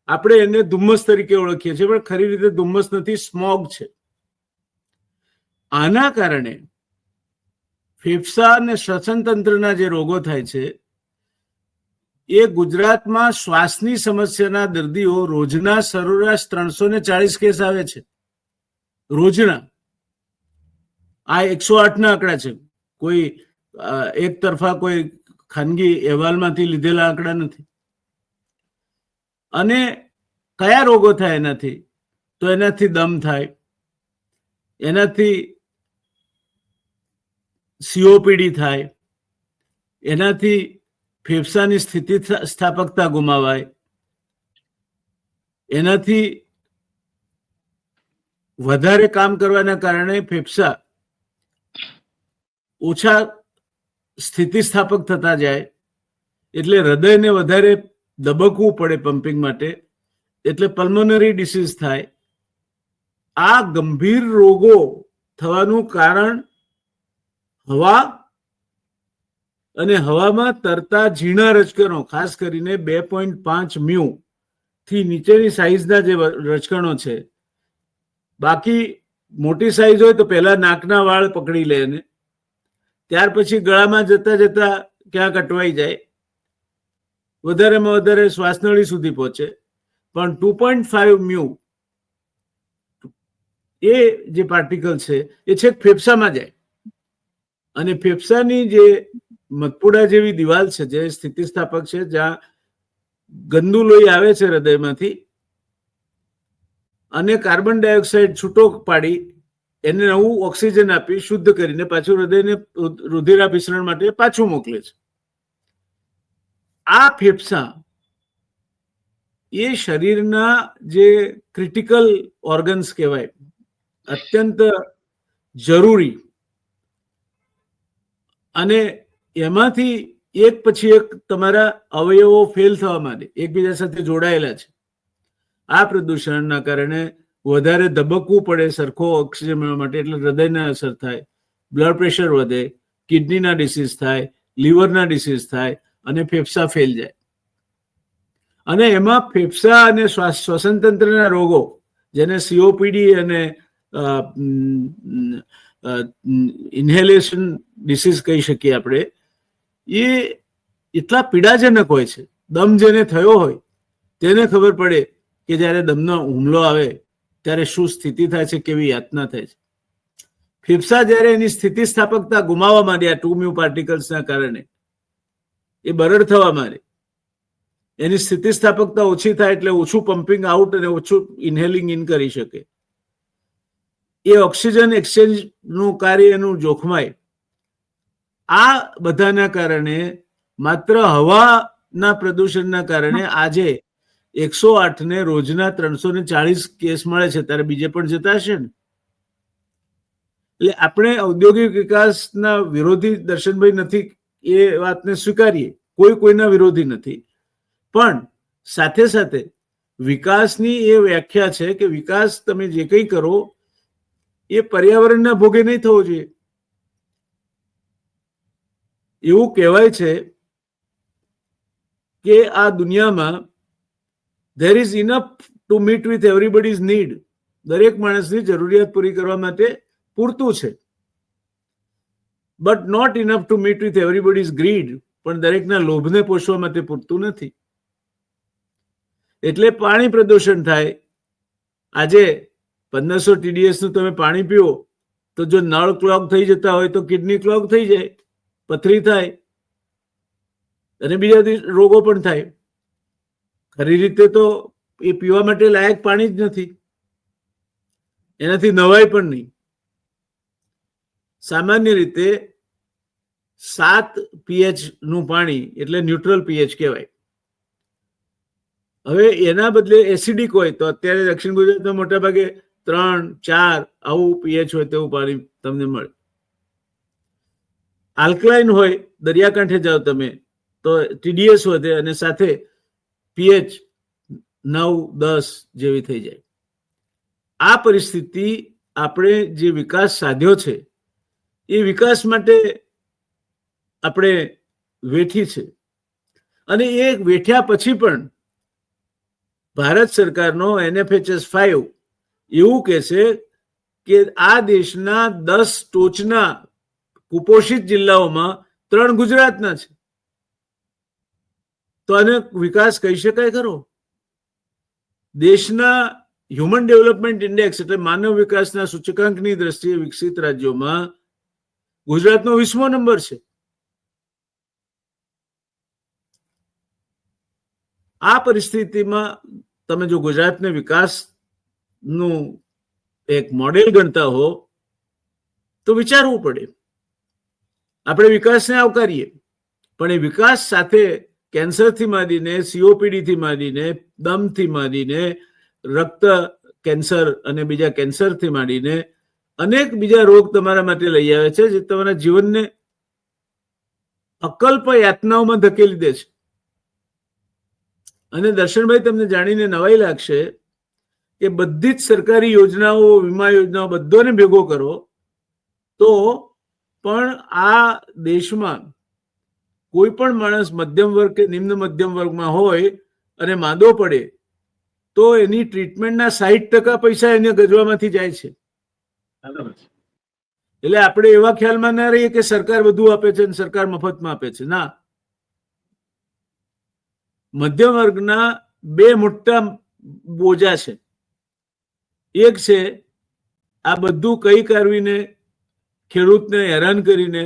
આપણે એને ધુમ્મસ તરીકે ઓળખીએ છીએ, પણ ખરી રીતે ધુમ્મસ નથી, સ્મોગ છે. આના કારણે ફેફસા અને શ્વસન તંત્રના જે રોગો થાય છે, એ ગુજરાતમાં શ્વાસની સમસ્યાના દર્દીઓ રોજના સરેરાશ 340 કેસ આવે છે રોજના. આ 108 ના આંકડા છે, કોઈ એક તરફા કોઈ ખાનગી અહેવાલમાંથી લીધેલા આંકડા નથી. અને કયા રોગો થાય એનાથી? તો એનાથી દમ થાય, એનાથી COPD થાય, એનાથી ફેફસાની સ્થિતિ સ્થાપકતા ગુમાવાય, એનાથી વધારે કામ કરવાના કારણે ફેફસા ઓછા સ્થિતિસ્થાપક થતા જાય, એટલે હૃદયને વધારે દબકવું પડે પમ્પિંગ માટે, એટલે પલ્મોનરી ડિસીઝ થાય. આ ગંભીર રોગો થવાનું કારણ હવા અને હવામાં તરતા ઝીણા રજકણો, ખાસ કરીને 2.5 મ્યુ થી નીચેની સાઈઝના જે રજકણો છે. બાકી મોટી સાઈઝ હોય તો પહેલા નાકના વાળ પકડી લે ને ત્યાર પછી ગળામાં જતા જતા ક્યાંક અટવાઈ જાય, વધારેમાં વધારે શ્વાસનળી સુધી પહોંચે. પણ 2.5 મ્યુ એ જે પાર્ટિકલ છે એ છેક ફેફસામાં જાય, અને ફેફસાની જે મધપુડા જેવી દિવાલ છે જે સ્થિતિસ્થાપક છે, જ્યાં ગંદુ લોહી આવે છે હૃદયમાંથી અને કાર્બન ડાયોક્સાઇડ છૂટો પાડી એને નવું ઓક્સિજન આપી શુદ્ધ કરીને પાછું હૃદયને રુધિરાભિસરણ માટે પાછું મોકલે છે. આ ફેફસા એ શરીરના જે ક્રિટિકલ ઓર્ગન્સ કહેવાય, અત્યંત જરૂરી, અને એમાંથી એક પછી એક તમારા અવયવો ફેલ થવા માંડે, એકબીજા સાથે જોડાયેલા છે. આ પ્રદૂષણના કારણે વધારે ધબકવું પડે સરખો ઓક્સિજન મેળવવા માટે, એટલે હૃદયને અસર થાય, બ્લડ પ્રેશર વધે, કિડનીના ડિસીઝ થાય, લીવરના ડિસીઝ થાય, અને ફેફસા ફેલ જાય. અને એમાં ફેફસા અને શ્વસન તંત્રના રોગો, જેને COPD અને ઇન્હેલેશન ડિસીઝ કહી શકીએ આપણે, એ એટલા પીડાજનક હોય છે. દમ જેને થયો હોય તેને ખબર પડે કે જ્યારે દમનો હુમલો આવે ત્યારે શું સ્થિતિ થાય છે, કેવી યાતના થાય છે. ફેફસા જ્યારે એની સ્થિતિસ્થાપકતા ગુમાવવા માંડ્યા 2 મ્યુ પાર્ટિકલ્સના કારણે, એ બરડ થવા માંડે, એની સ્થિતિસ્થાપકતા ઓછી થાય એટલે ઓછું પમ્પિંગ આઉટ અને ઓછું ઇન્હેલિંગ ઇન કરી શકે, એ ઓક્સિજન એક્સચેન્જનું કાર્ય એનું જોખમાય. આ બધાના કારણે, માત્ર હવાના પ્રદૂષણના કારણે આજે 108 ને રોજના 340 કેસ મળે છે. ત્યારે બીજે પણ જતા હશે ને. એટલે આપણે ઔદ્યોગિક વિકાસના વિરોધી દર્શનભાઈ નથી, એ વાતને સ્વીકારીએ, કોઈના વિરોધી નથી, પણ સાથે સાથે વિકાસની એ વ્યાખ્યા છે કે વિકાસ તમે જે કંઈ કરો એ પર્યાવરણના ભોગે નહીં થવો જોઈએ. એવું કહેવાય છે કે આ દુનિયામાં there is enough to meet with everybody's need. દરેક માણસની જરૂરિયાત પૂરી કરવા માટે પૂરતું છે, but not enough to meet with everybody's greed. પણ દરેકના લોભને પોષવા માટે પૂરતું નથી. એટલે પાણી પ્રદૂષણ થાય. આજે 1500 TDS નું તમે પાણી પીવો તો જો નળ ક્લોગ થઈ જતા હોય તો કિડની ક્લોગ થઈ જાય, પથરી થાય, અને બીજા રોગો પણ થાય. ખરી રીતે તો એ પીવા માટે લાયક પાણી જ નથી, એનાથી નવાય પણ નહીં. સામાન્ય રીતે 7 pH નું પાણી એટલે ન્યુટ્રલ pH કહેવાય. હવે એના બદલે એસિડિક હોય તો અત્યારે દક્ષિણ ગુજરાતમાં મોટા ભાગે 3-4 આવું pH હોય તેવું પાણી તમને મળે. આલ્કલાઇન હોય, દરિયાકાંઠે જાઓ તમે તો TDS વધે અને સાથે pH 9-10 જેવી થઈ જાય. આ પરિસ્થિતિ આપણે જે વિકાસ સાધ્યો છે એ વિકાસ માટે આપણે વેઠી છે, અને એ વેઠ્યા પછી પણ ભારત સરકારનો NFHS 5 એવું કહે છે કે આ દેશના 10 ટોચના કુપોષિત જિલ્લાઓમાં 3 ગુજરાતના છે. તો આને વિકાસ કહી શકાય ખરો? દેશના હ્યુમન ડેવલપમેન્ટ ઇન્ડેક્સ એટલે માનવ વિકાસના સૂચકાંકની દ્રષ્ટિએ વિકસિત રાજ્યોમાં ગુજરાતનો 20મો નંબર છે. આ પરિસ્થિતિમાં તમે જો ગુજરાતને વિકાસનું એક મોડેલ ગણતા હો તો વિચારવું પડે. આપણે વિકાસને આવકારીએ, પણ એ વિકાસ સાથે કેન્સરથી માંડીને, COPD થી માંડીને, દમથી માંડીને, રક્ત કેન્સર અને બીજા કેન્સરથી માંડીને અનેક બીજા રોગ તમારા માટે લઈ આવે છે, જે તમારા જીવનને અકલ્પ યાતનાઓમાં ધકેલી દે છે. અને દર્શનભાઈ, તમને જાણીને નવાઈ લાગશે કે બધી જ સરકારી યોજનાઓ, વીમા યોજનાઓ બધોને ભેગો કરો તો પણ આ દેશમાં કોઈ પણ માણસ મધ્યમ વર્ગ કે નિમ્ન મધ્યમ વર્ગમાં હોય અને માંદો પડે તો એની ટ્રીટમેન્ટના 60% પૈસા એને ગજવામાંથી જાય છે. એટલે આપણે એવા ખ્યાલમાં ના રહીએ કે સરકાર બધું આપે છે અને સરકાર મફતમાં આપે છે. ના, મધ્યમ વર્ગના બે મોટા બોજા છે. એક છે આ બધું કઈ કરવીને ખેડૂતને હેરાન કરીને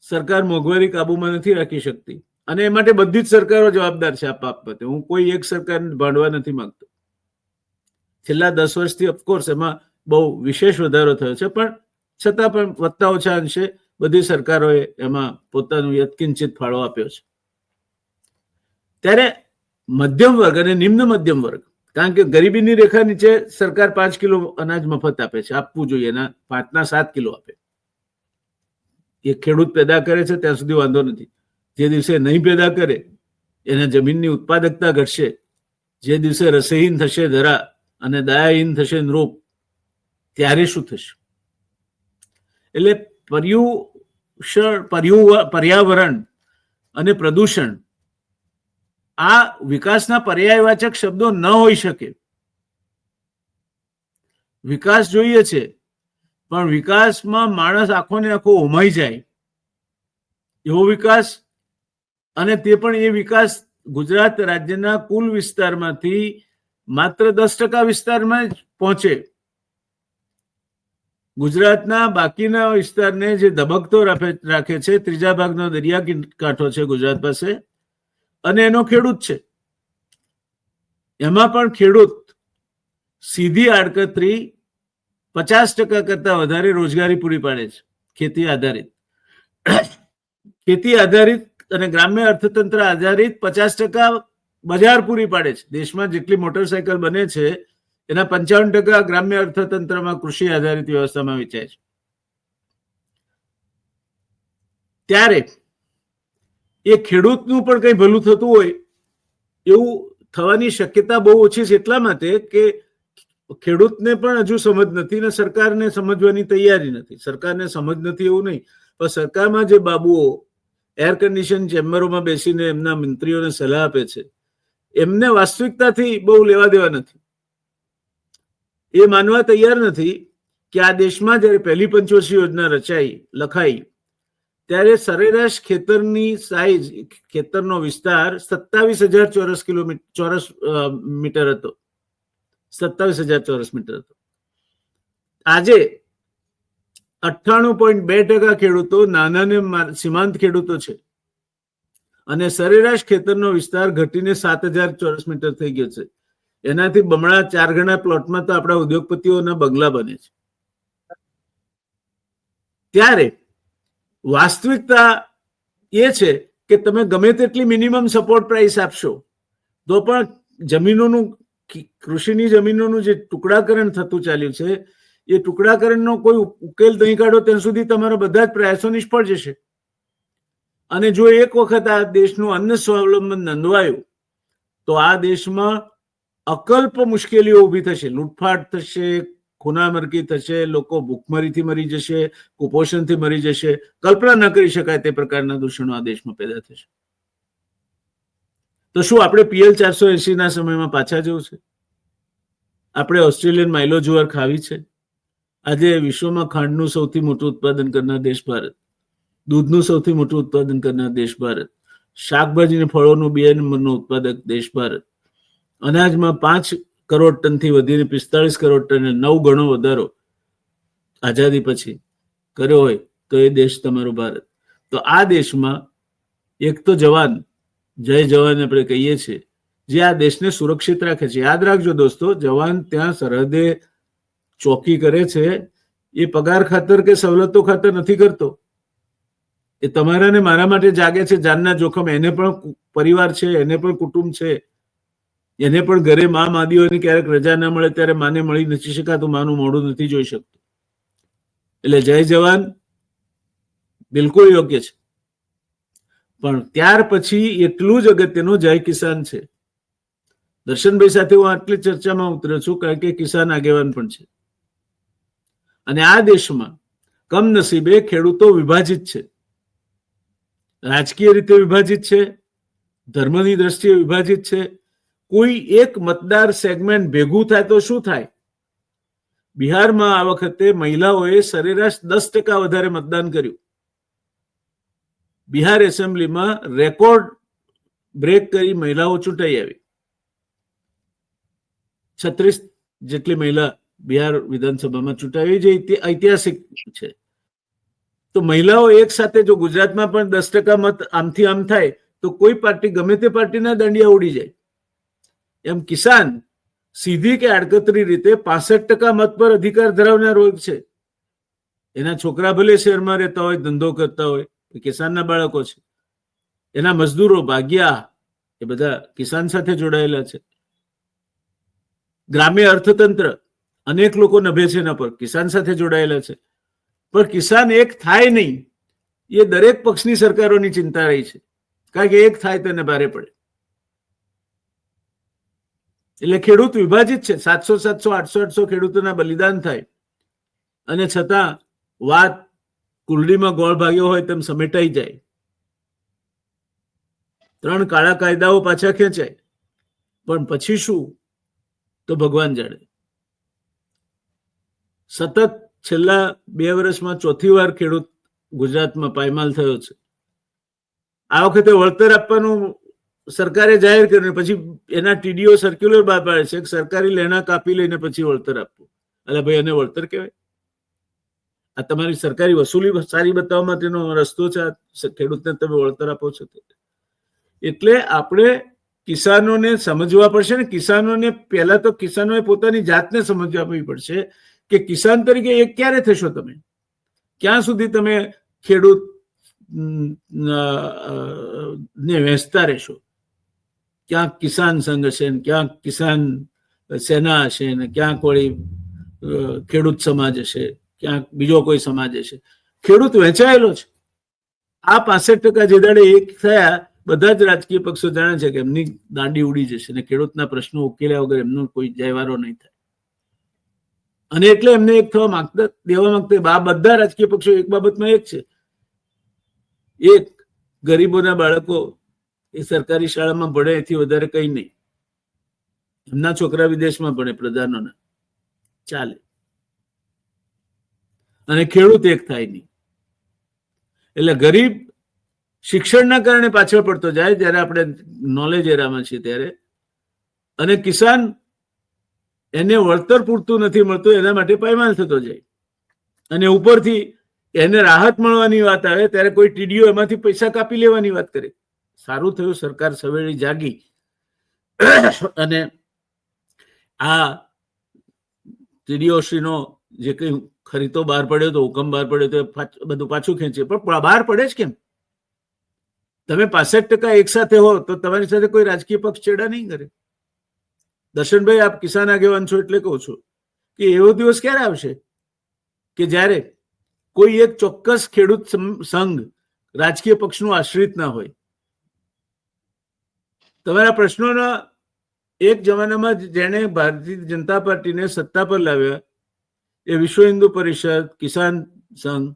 સરકાર મોંઘવારી કાબુમાં નથી રાખી શકતી, અને એ માટે બધી જ સરકારો જવાબદાર છે આ બાબતે. હું કોઈ એક સરકારને ભાંડવા નથી માંગતો. છેલ્લા 10 વર્ષથી ઓફકોર્સ એમાં બહુ વિશેષ વધારો થયો છે, પણ છતાં પણ વધતા ઓછા અંશે બધી સરકારોએ એમાં પોતાનું યત્કિંચિત ફાળો આપ્યો છે. ત્યારે મધ્યમ વર્ગ અને નિમ્ન મધ્યમ વર્ગ, કારણ કે ગરીબીની રેખા નીચે સરકાર 5 કિલો અનાજ મફત આપે છે, આપવું જોઈએ, એના 5 ના 7 કિલો આપે. એ ખેડૂત પેદા કરે છે ત્યાં સુધી વાંધો નથી. જે દિવસે નહીં પેદા કરે એના જમીનની ઉત્પાદકતા ઘટશે. જે દિવસે રસહીન થશે ધરા અને દયાહીન થશે નૃપ, ત્યારે શું થશે? એટલે પર્યાવરણ અને પ્રદૂષણ આ વિકાસના પર્યાયવાચક શબ્દો ન હોઈ શકે. વિકાસ જોઈએ છે, પણ વિકાસમાં માણસ આખો ને આખો હોમાઈ જાય એવો વિકાસ, અને તે પણ એ વિકાસ ગુજરાત રાજ્યના કુલ વિસ્તારમાંથી માત્ર 10% વિસ્તારમાં જ પહોંચે. ગુજરાતના બાકીના વિસ્તારને જે ધબકતો રાખે છે, ત્રીજા ભાગનો દરિયા કાંઠો છે ગુજરાત પાસે, અને એનો ખેડૂત છે. એમાં પણ ખેડૂત સીધી આડકતરી 50% કરતા વધારે રોજગારી પૂરી પાડે છે. ખેતી આધારિત અને ગ્રામ્ય અર્થતંત્ર આધારિત 50% બજાર પૂરી પાડે છે. દેશમાં જેટલી મોટરસાયકલ બને છે એના 55% ગ્રામ્ય અર્થતંત્રમાં કૃષિ આધારિત વ્યવસ્થામાં વેચાય છે. ત્યારે એ ખેડૂતનું પણ કંઈ ભલું થતું હોય એવું થવાની શક્યતા બહુ ઓછી છે, એટલા માટે કે ખેડૂતને પણ હજુ સમજ નથી ને સરકારને સમજવાની તૈયારી નથી. સરકારને સમજ નથી એવું નહીં, પણ સરકારમાં જે બાબુઓ એર કન્ડિશન ચેમ્બરોમાં બેસીને એમના મંત્રીઓને સલાહ આપે છે, એમને વાસ્તવિકતાથી બહુ લેવા દેવા નથી. એ માનવા તૈયાર નથી કે આ દેશમાં જયારે પહેલી પંચવર્ષીય યોજના લખાઈ ત્યારે સરેરાશ ખેતરની સાઈઝ, ખેતરનો વિસ્તાર 27,000 ચોરસ મીટર હતો. 27,000 ચોરસ મીટર હતો. આજે 98.2% ખેડૂતો નાના ને સીમાંત ખેડૂતો છે, અને સરેરાશ ખેતરનો વિસ્તાર ઘટીને 7,000 ચોરસ મીટર થઈ ગયો છે. એનાથી બમણા 4 ગણા પ્લોટમાં તો આપણા ઉદ્યોગપતિઓના બંગલા બને છે. ત્યારે વાસ્તવિકતા એ છે કે તમે ગમે તેટલી મિનિમમ સપોર્ટ પ્રાઇસ આપશો તો પણ જમીનોનું, કૃષિની જમીનોનું જે ટુકડાકરણ થતું ચાલ્યું છે, એ ટુકડાકરણનો કોઈ ઉકેલ નહીં કાઢો ત્યાં સુધી તમારા બધા જ પ્રયાસો નિષ્ફળ જશે. અને જો એક વખત આ દેશનું અન્ન સ્વાવલંબન નોંધવાયું તો આ દેશમાં અકલ્પ મુશ્કેલીઓ ઊભી થશે. લૂંટફાટ થશે, ખૂનામરકી થશે, લોકો ભૂખમરીથી મરી જશે, કુપોષણથી મરી જશે. કલ્પના ન કરી શકાય તે પ્રકારના દૂષણો આ દેશમાં પેદા થશે. તો શું આપણે PL 480 ના સમયમાં પાછા જવું છે? આપણે ઓસ્ટ્રેલિયન માઇલો જુવાર ખાવી છે? આજે વિશ્વમાં ખાંડનું સૌથી મોટું ઉત્પાદન કરનાર દેશ ભારત, દૂધનું સૌથી મોટું ઉત્પાદન કરનાર દેશ ભારત, શાકભાજી અને ફળોનું 2 નંબરનું ઉત્પાદક દેશ ભારત, અનાજમાં 5 કરોડ ટનથી વધીને 45 કરોડ ટન, 9 ગણો વધારો આઝાદી પછી કર્યો હોય તો એ દેશ તમારો ભારત. તો આ દેશમાં એક તો જવાન, જય જવાન આપણે કહીએ છીએ, જે આ દેશને સુરક્ષિત રાખે છે. યાદ રાખજો દોસ્તો, જવાન ત્યાં સરહદે ચોકી કરે છે એ પગાર ખાતર કે સવલતો ખાતર નથી કરતો. એ તમારા ને મારા માટે જાગે છે જાનના જોખમ. એને પણ પરિવાર છે, એને પણ કુટુંબ છે. એને પણ ઘરે મા માદીઓની ક્યારેક રજા ના મળે ત્યારે માને મળી નથી શકાતું, માનું મોઢું નથી જોઈ શકતું. એટલે જય જવાન બિલકુલ યોગ્ય છે, પણ ત્યાર પછી એટલું જ અગત્યનું જય કિસાન છે. દર્શનભાઈ સાથે હું આટલી ચર્ચામાં ઉતર્યો છું કારણ કે કિસાન આગેવાન પણ છે, અને આ દેશમાં કમનસીબે ખેડૂતો વિભાજિત છે, રાજકીય રીતે વિભાજિત છે, ધર્મની દ્રષ્ટિએ વિભાજિત છે. કોઈ એક મતદાર સેગમેન્ટ ભેગું થાય તો શું થાય? બિહારમાં આ વખતે મહિલાઓએ સરેરાશ 10% વધારે મતદાન કર્યું. બિહાર એસેમ્બલીમાં રેકોર્ડ બ્રેક કરી મહિલાઓ ચૂંટાઈ આવી. 36 જેટલી મહિલા બિહાર વિધાનસભામાં ચૂંટાઈ, જે ઐતિહાસિક છે. તો મહિલાઓ એક સાથે જો ગુજરાતમાં પણ 10% મત આમથી આમ થાય તો કોઈ પાર્ટી, ગમે તે પાર્ટીના દાંડિયા ઉડી જાય. એમ કિસાન સીધી કે આડકતરી રીતે 65% મત પર અધિકાર ધરાવનાર વર્ગ છે. એના છોકરા ભલે શહેરમાં રહેતા હોય, ધંધો કરતા હોય, કિસાનના બાળકો છે. એના મજદૂરો, ભાગ્યા, એ બધા કિસાન સાથે જોડાયેલા છે. ગ્રામ્ય અર્થતંત્ર અનેક લોકો નભે છે એના પર, કિસાન સાથે જોડાયેલા છે. પણ કિસાન એક થાય નહીં, એ દરેક પક્ષની સરકારોની ચિંતા રહી છે, કારણ કે એક થાય તેને ભારે પડે. એટલે ખેડૂત વિભાજિત છે. 700 800 ખેડૂતોના બલિદાન થાય અને છતાં વાત કુલડીમાં ગોળ ભાગ્યો હોય તેમ સમેટાઈ જાય. 3 કાળા કાયદાઓ પાછા ખેંચાય, પણ પછી શું તો ભગવાન જાણે. સતત છેલ્લા 2 વર્ષમાં ચોથી વાર ખેડૂત ગુજરાતમાં પાયમાલ થયો છે. આ વખતે વળતર આપવાનું સરકારે જાહેર કર્યું, પછી એના ટીડીઓ સર્ક્યુલર બહાર પાડે છે કે સરકારી લેણા કાપી લઈને પછી વળતર આપવું. એટલે ભાઈ, એને વળતર કહેવાય? આ તમારી સરકારી વસૂલી સારી બતાવવા માટેનો રસ્તો છે? ખેડૂતને તમે વળતર આપો છો? એટલે આપણે કિસાનોને સમજવા પડશે ને. કિસાનોને પહેલા તો કિસાનોએ પોતાની જાતને સમજવા પડશે કે કિસાન તરીકે એક ક્યારે થશો તમે? ક્યાં સુધી તમે ખેડૂત ને વહેંચતા રહેશો? ક્યાંક કિસાન સંઘ હશે, ક્યાંક કિસાન સેના હશે, ને ક્યાંક વળી ખેડૂત સમાજ હશે, ક્યાંક બીજો કોઈ સમાજ હશે. ખેડૂત વહેંચાયેલો છે. આ 65% જે દાડે એક થયા, બધા જ રાજકીય પક્ષો જાણે છે કે એમની દાંડી ઉડી જશે ને ખેડૂતના પ્રશ્નો ઉકેલ્યા વગર એમનો કોઈ જયવારો નહીં થાય. અને એટલે એમને એક થવા માંગતા, દેવા માંગતા બધા રાજકીય પક્ષો એક બાબતમાં એક છે. એક, ગરીબોના બાળકો એ સરકારી શાળામાં ભણે, એથી વધારે કંઈ નહીં. એમના છોકરા વિદેશમાં ભણે, પ્રધાનોના, ચાલે. અને ખેડૂત એક થાય નહીં. એટલે ગરીબ શિક્ષણના કારણે પાછળ પડતો જાય જ્યારે આપણે નોલેજ એરામાં છીએ ત્યારે, અને કિસાન એને વળતર પૂરતું નથી મળતું, એના માટે પાયમાલ થતો જાય. અને ઉપરથી એને રાહત મળવાની વાત આવે ત્યારે કોઈ ટીડીઓ એમાંથી પૈસા કાપી લેવાની વાત કરે. સારું થયું સરકાર સવેળી જાગી અને આ ટીડીઓશ્રીનો જે કઈ ખરીતો બહાર પડ્યો તો, હુકમ બહાર પડ્યો તો, બધું પાછું ખેંચે. પણ બહાર પડે જ કેમ? તમે 65% એક સાથે હો તો તમારી સાથે કોઈ રાજકીય પક્ષ ચેડા નહીં કરે. દર્શનભાઈ, આપ કિસાન આગેવાન છો એટલે કહું છું કે એવો દિવસ ક્યારે આવશે કે જ્યારે કોઈ એક ચોક્કસ ખેડૂત સંઘ રાજકીય પક્ષનું આશ્રિત ના હોય? તમારા પ્રશ્નોના એક જમાનામાં જેને ભારતીય જનતા પાર્ટીને સત્તા પર લાવ્યા એ વિશ્વ હિન્દુ પરિષદ, કિસાન સંઘ,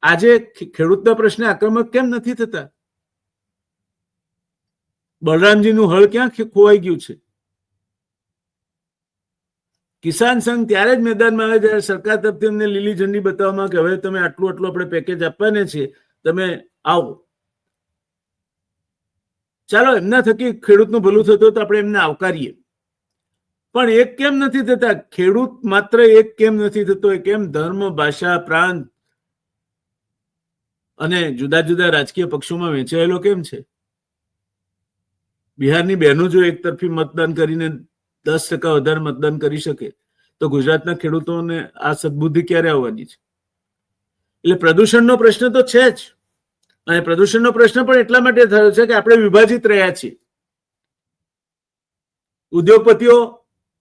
આજે ખેડૂતના પ્રશ્ને આક્રમક કેમ નથી થતા? બલરામજીનું હળ ક્યાં ખોવાઈ ગયું છે? કિસાન સંઘ ત્યારે જ મેદાનમાં આવે જ્યારે સરકાર તરફથી અમને લીલી ઝંડી બતાવવામાં કે હવે તમે આટલું આપણે પેકેજ આપવાને છીએ, તમે આવો. ચાલો, એમના થકી ખેડૂતનું ભલું થતું તો આપણે એમને આવકારીએ. પણ એક કેમ નથી થતા? ખેડૂત માત્ર એક કેમ નથી થતો? એ કેમ ધર્મ, ભાષા, પ્રાંત અને જુદા જુદા રાજકીય પક્ષોમાં વહેંચાયેલો કેમ છે? બિહારની બહેનો જો એક તરફી મતદાન કરીને 10% વધારે મતદાન કરી શકે તો ગુજરાતના ખેડૂતોને આ સદબુદ્ધિ ક્યારે આવવાની છે? એટલે પ્રદૂષણનો પ્રશ્ન તો છે જ, અને પ્રદૂષણનો પ્રશ્ન પણ એટલા માટે થયો છે કે આપણે વિભાજિત રહ્યા છીએ. ઉદ્યોગપતિઓ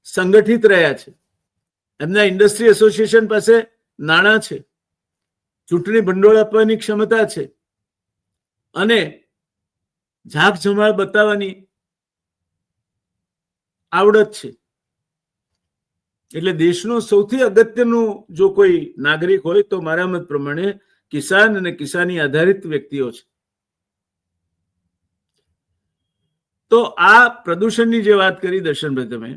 સંગઠિત રહ્યા છે, એમના ઇન્ડસ્ટ્રી એસોસિએશન પાસે નાણાં છે, ચૂંટણી ભંડોળ આપવાની ક્ષમતા છે અને ઝાક ઝમાળ બતાવવાની આવડત છે. એટલે દેશનું સૌથી અગત્યનું જો કોઈ નાગરિક હોય તો મારા મત પ્રમાણે કિસાન અને કિસાની આધારિત વ્યક્તિઓ છે. તો આ પ્રદૂષણની જે વાત કરી દર્શનભાઈ તમે,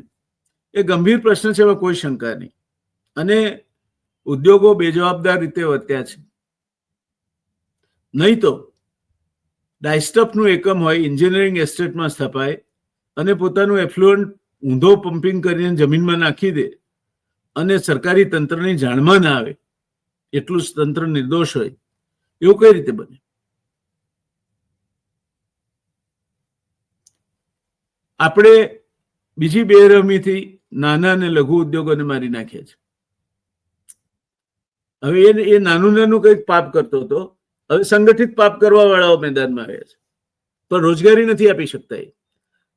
એ ગંભીર પ્રશ્ન છે, એમાં કોઈ શંકા નહીં. અને ઉદ્યોગો બેજવાબદાર રીતે વર્ત્યા છે. નહીં તો ડાયસ્ટફનું એકમ હોય, એન્જિનિયરિંગ એસ્ટેટમાં સ્થપાય અને પોતાનું એફ્લુઅન્ટ ઊંધો પમ્પિંગ કરીને જમીનમાં નાખી દે અને સરકારી તંત્રની જાણમાં ના આવે, એટલું તંત્ર નિર્દોષ હોય, એવું કઈ રીતે બને? આપણે બીજી બેરહમીથી નાના અને લઘુ ઉદ્યોગોને મારી નાખ્યા છે. હવે એ નાનું નાનું કંઈક પાપ કરતો હતો, હવે સંગઠિત પાપ કરવા વાળાઓ મેદાનમાં આવ્યા છે, પણ રોજગારી નથી આપી શકતા.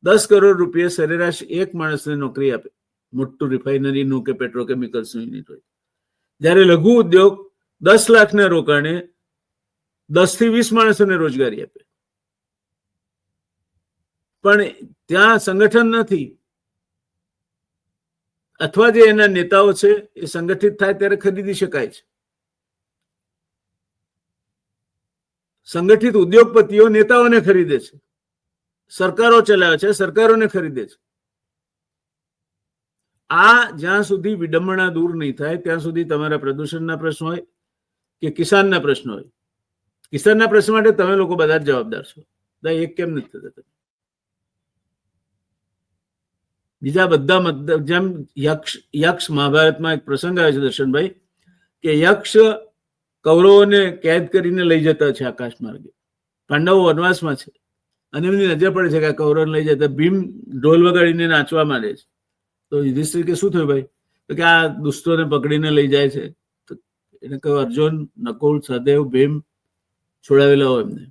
10 કરોડ રૂપિયા સરેરાશ એક માણસને નોકરી આપે, મોટું રિફાઇનરીનું કે પેટ્રોકેમિકલ્સનું યુનિટ હોય. જ્યારે લઘુ ઉદ્યોગ 10 લાખના રોકાણે 10 થી 20 માણસોને રોજગારી આપે, પણ ત્યાં સંગઠન નથી, અથવા જે એના નેતાઓ છે એ સંગઠિત થાય ત્યારે ખરીદી શકાય છે. સંગઠિત ઉદ્યોગપતિઓ નેતાઓને ખરીદે છે, સરકારો ચલાવે છે, સરકારોને ખરીદે છે. આ જ્યાં સુધી વિડંબણા દૂર નહીં થાય ત્યાં સુધી તમારા પ્રદૂષણના પ્રશ્નો હોય કે કિસાનના પ્રશ્નો હોય, કિસાનના પ્રશ્ન માટે તમે લોકો બધા જ જવાબદાર છો. એક કેમ નથી થતા? બીજા બધા જેમ યક્ષ મહાભારતમાં એક પ્રસંગ આવે છે દર્શનભાઈ, કે યક્ષ કૌરવોને કેદ કરીને લઈ જતા છે આકાશ માર્ગે. પાંડવો વનવાસમાં છે અને એમની નજર પડે છે કે આ કૌરવને લઈ જતા ભીમ ઢોલ વગાડીને નાચવા માંડે છે. તો યુધિષ્ઠિર કે શું થયું ભાઈ? તો કે આ દુષ્ટોને પકડીને લઈ જાય છે. તો એને કહ્યું અર્જુન, નકુલ, સહદેવ, ભીમ છોડાવેલા હોય એમને.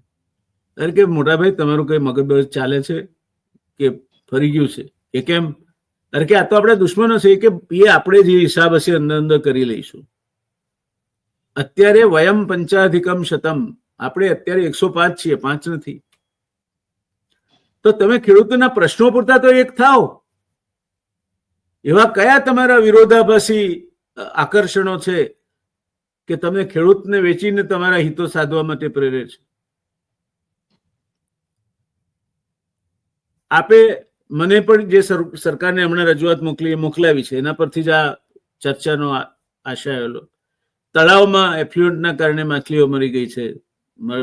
અરે કે મોટા ભાઈ તમારું કઈ મગજ ચાલે છે કે ફરી ગયું છે? એ કેમ? અરે કે આ તો આપણા દુશ્મનો છે, કે એ આપણે જે હિસાબ હશે અંદર અંદર કરી લઈશું. અત્યારે વયમ પંચાધિકમ શતમ, આપણે અત્યારે 105 છીએ, 5 નથી. તો તમે ખેડૂતોના પ્રશ્નો પૂરતા તો એક થાવ. એવા કયા તમારા વિરોધાભાસી આકર્ષણો છે કે તમે ખેડૂતને વેચીને તમારા હિતો સાધવા માટે પ્રેરે છે? આપે મને પણ જે સરકારને હમણાં રજૂઆત મોકલાવી છે એના પરથી જ આ ચર્ચાનો આશય આવેલો. તળાવમાં એફ્લુઅન્ટના કારણે માછલીઓ મરી ગઈ છે,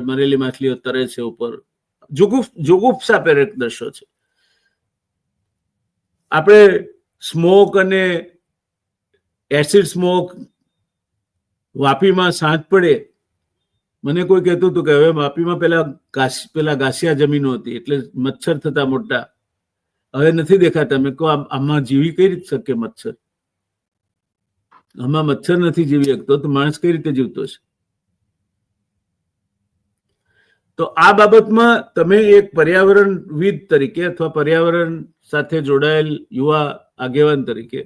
મરેલી માછલીઓ તરે છે ઉપર, જુગુપ્સા પ્રેરક દ્રશ્યો છે. આપણે સ્મોક અને એસિડ સ્મોક, વાપીમાં સાંજ પડે, મને કોઈ કહેતું હતું કે હવે વાપીમાં પેલા ઘાસિયા જમીનો હતી એટલે મચ્છર થતા મોટા, હવે નથી દેખાતા. મેં કહું આમાં જીવી કઈ રીતે શકે મચ્છર? આમાં મચ્છર નથી જીવી શકતો તો માણસ કઈ રીતે જીવતો છે? તો આ બાબતમાં તમે એક પર્યાવરણવિદ તરીકે અથવા પર્યાવરણ સાથે જોડાયેલ યુવા આગેવાન તરીકે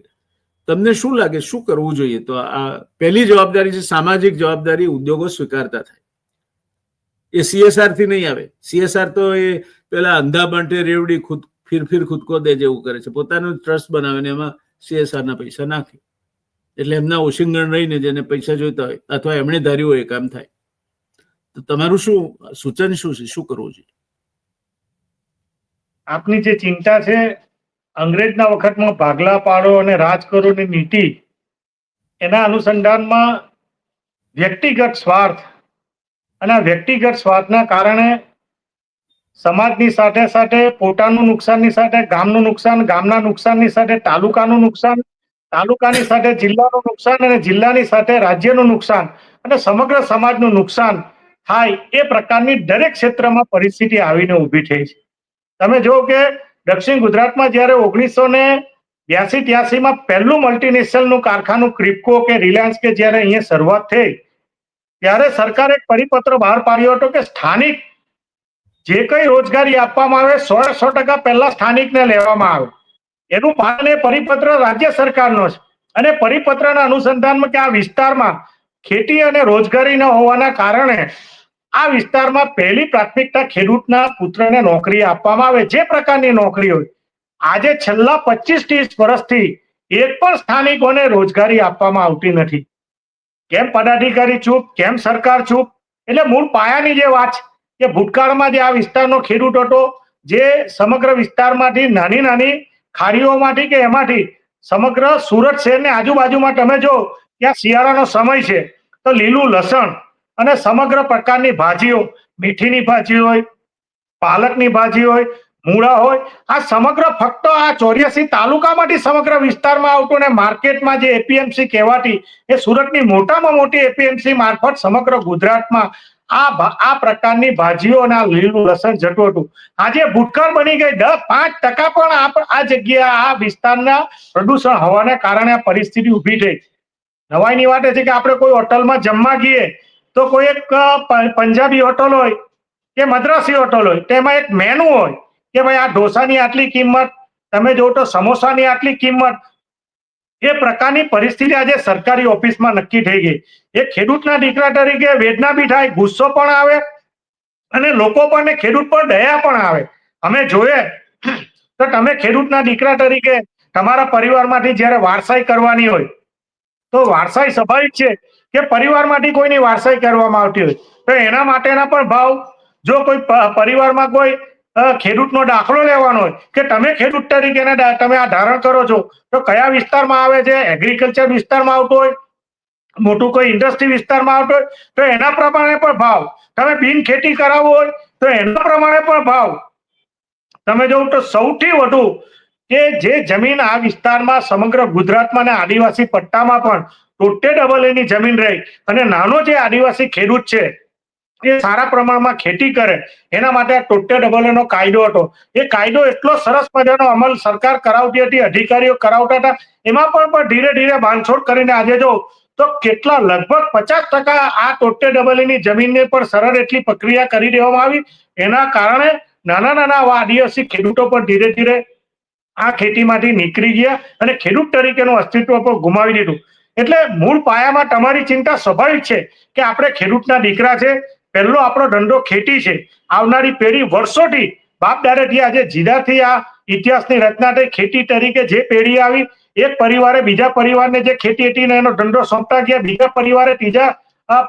તમને શું લાગે, શું કરવું જોઈએ? તો આ પહેલી જવાબદારી છે, સામાજિક જવાબદારી ઉદ્યોગો સ્વીકારતા થાય. એ CSR થી નહીં આવે. CSR તો એ પેલા અંધા બાંટે રેવડી ફિર ખુદકો દે જેવું કરે છે, પોતાનું ટ્રસ્ટ બનાવે ને એમાં CSR ના પૈસા નાખે એટલે એમના ઓશિંગણ રહીને જેને પૈસા જોઈતા હોય અથવા એમણે ધાર્યું હોય એ કામ થાય. તો તમારું શું સૂચન શું છે, શું કરવું જોઈએ? આપની જે ચિંતા છે, અંગ્રેજના વખતમાં ભાગલા પાડો અને રાજ કરોની નીતિ, એના અનુસંધાનમાં વ્યક્તિગત સ્વાર્થ અને આ વ્યક્તિગત સ્વાર્થના કારણે સમાજની સાથે સાથે પોતાનું નુકસાનની સાથે ગામનું નુકસાન, ગામના નુકસાનની સાથે તાલુકાનું નુકસાન, તાલુકાની સાથે જિલ્લાનું નુકસાન અને જિલ્લાની સાથે રાજ્યનું નુકસાન અને સમગ્ર સમાજનું નુકસાન થાય એ પ્રકારની દરેક ક્ષેત્રમાં પરિસ્થિતિ આવીને ઊભી થઈ છે. તમે જો કે દક્ષિણ ગુજરાતમાં જ્યારે 1982-83માં પહેલું મલ્ટીનેશનલનું કારખાનું ક્રિપ્કો કે રિલાયન્સ કે જ્યારે અહીંયા શરૂઆત થઈ ત્યારે સરકારે એક પરિપત્ર બહાર પાડ્યો હતો કે સ્થાનિક જે કઈ રોજગારી આપવામાં આવે 100% પહેલા સ્થાનિકને લેવામાં આવે. એનું પાલન એ પરિપત્ર રાજ્ય સરકારનો છે અને પરિપત્રના અનુસંધાનમાં કે આ વિસ્તારમાં ખેતી અને રોજગારી ન હોવાના કારણે આ વિસ્તારમાં પહેલી પ્રાથમિકતા ખેડૂતના પુત્રને નોકરી આપવામાં આવે, જે પ્રકારની નોકરી હોય. આજે છેલ્લા 25-30 વર્ષથી એક પણ સ્થાનિકોને રોજગારી આપવામાં આવતી નથી. કેમ પદાધિકારી ચૂપ, કેમ સરકાર ચૂપ? એટલે મૂળ પાયાની જે વાત છે કે ભૂતકાળમાં જે આ વિસ્તારનો ખેડૂત હતો, જે સમગ્ર વિસ્તારમાંથી નાની નાની ખાડીઓમાંથી કે એમાંથી સમગ્ર સુરત શહેરની આજુબાજુમાં તમે જો ત્યાં શિયાળાનો સમય છે તો લીલું લસણ અને સમગ્ર પ્રકારની ભાજીઓ, મેથીની ભાજી હોય, પાલકની ભાજી હોય, મૂળા હોય, આ સમગ્ર ફક્ત આ 84 તાલુકામાંથી સમગ્ર વિસ્તારમાં આવતું ને માર્કેટમાં જે એપીએમસી કહેવાતી એ સુરતની મોટામાં મોટી એપીએમસી મારફત સમગ્ર ગુજરાતમાં આ પ્રકારની ભાજીઓ અને આ લીલું લસણ જતું હતું. આજે ભૂતકાળ બની ગઈ. 5% પણ આ જગ્યા આ વિસ્તારના પ્રદૂષણ હોવાને કારણે આ પરિસ્થિતિ ઊભી થઈ. નવાઈની વાત એ છે કે આપણે કોઈ હોટલમાં જમવા ગઈએ તો કોઈ એક પંજાબી હોટલ હોય કે મદ્રાસી હોટલ હોય, તેમાં એક મેનુ હોય કે ભાઈ આ ઢોસાની આટલી કિંમત, તમે જો તો સમોસાની આટલી કિંમત. એ પ્રકારની પરિસ્થિતિ આજે સરકારી ઓફિસમાં નક્કી થઈ ગઈ. એ ખેડૂતના દીકરા તરીકે વેદના બી થાય, ગુસ્સો પણ આવે અને લોકો પણ ખેડૂત પર દયા પણ આવે. અમે જોઈએ તો તમે ખેડૂતના દીકરા તરીકે તમારા પરિવારમાંથી જ્યારે વારસાઈ કરવાની હોય તો વારસાઈ સ્વાભાવિક છે કે પરિવારમાંથી કોઈની વારસાઈ કરવામાં આવતી હોય તો એના માટેના પણ ભાવ, જો કોઈ પરિવારમાં કોઈ ખેડૂતનો દાખલો લેવાનો હોય કે તમે ખેડૂત તરીકે તમે આ ધારણ કરો છો તો કયા વિસ્તારમાં આવે છે, એગ્રીકલ્ચર વિસ્તારમાં આવતો હોય, મોટું કોઈ ઇન્ડસ્ટ્રી વિસ્તારમાં આવતો હોય તો એના પ્રમાણે પણ ભાવ, તમે બિન ખેતી કરાવવું હોય તો એના પ્રમાણે પણ ભાવ. તમે જોઉં તો સૌથી વધુ કે જે જમીન આ વિસ્તારમાં સમગ્ર ગુજરાતમાં અને આદિવાસી પટ્ટામાં પણ ટોટે ડબલ એની જમીન રહી અને નાનો જે આદિવાસી ખેડૂત છે એ સારા પ્રમાણમાં ખેતી કરે એના માટે આ ટોટે ડબલ એનો કાયદો હતો. એ કાયદો એટલો સરસ મજાનો અમલ સરકાર કરાવતી હતી, અધિકારીઓ કરાવતા હતા. એમાં પણ ધીરે ધીરે બાંધછોડ કરીને આજે જો તો કેટલા લગભગ 50% આ ટોટે ડબલની જમીનને પણ સરળ એટલી પ્રક્રિયા કરી દેવામાં આવી. એના કારણે નાના નાના આદિવાસી ખેડૂતો પણ ધીરે ધીરે આ ખેતીમાંથી નીકળી ગયા અને ખેડૂત તરીકેનું અસ્તિત્વ પણ ગુમાવી દીધું. એટલે મૂળ પાયામાં તમારી ચિંતા સ્વાભાવિક છે કે આપણે ખેડૂતના દીકરા છે, પહેલો આપણો ધંધો ખેતી છે. આવનારી પેઢી વર્ષોથી બાપ દાદાથી આજે જીરાથી આ ઇતિહાસની રચના થઈ, ખેતી તરીકે જે પેઢી આવી, એક પરિવારે બીજા પરિવારને જે ખેતી હતી એનો ધંધો સોંપતા ગયા, બીજા પરિવારે ત્રીજા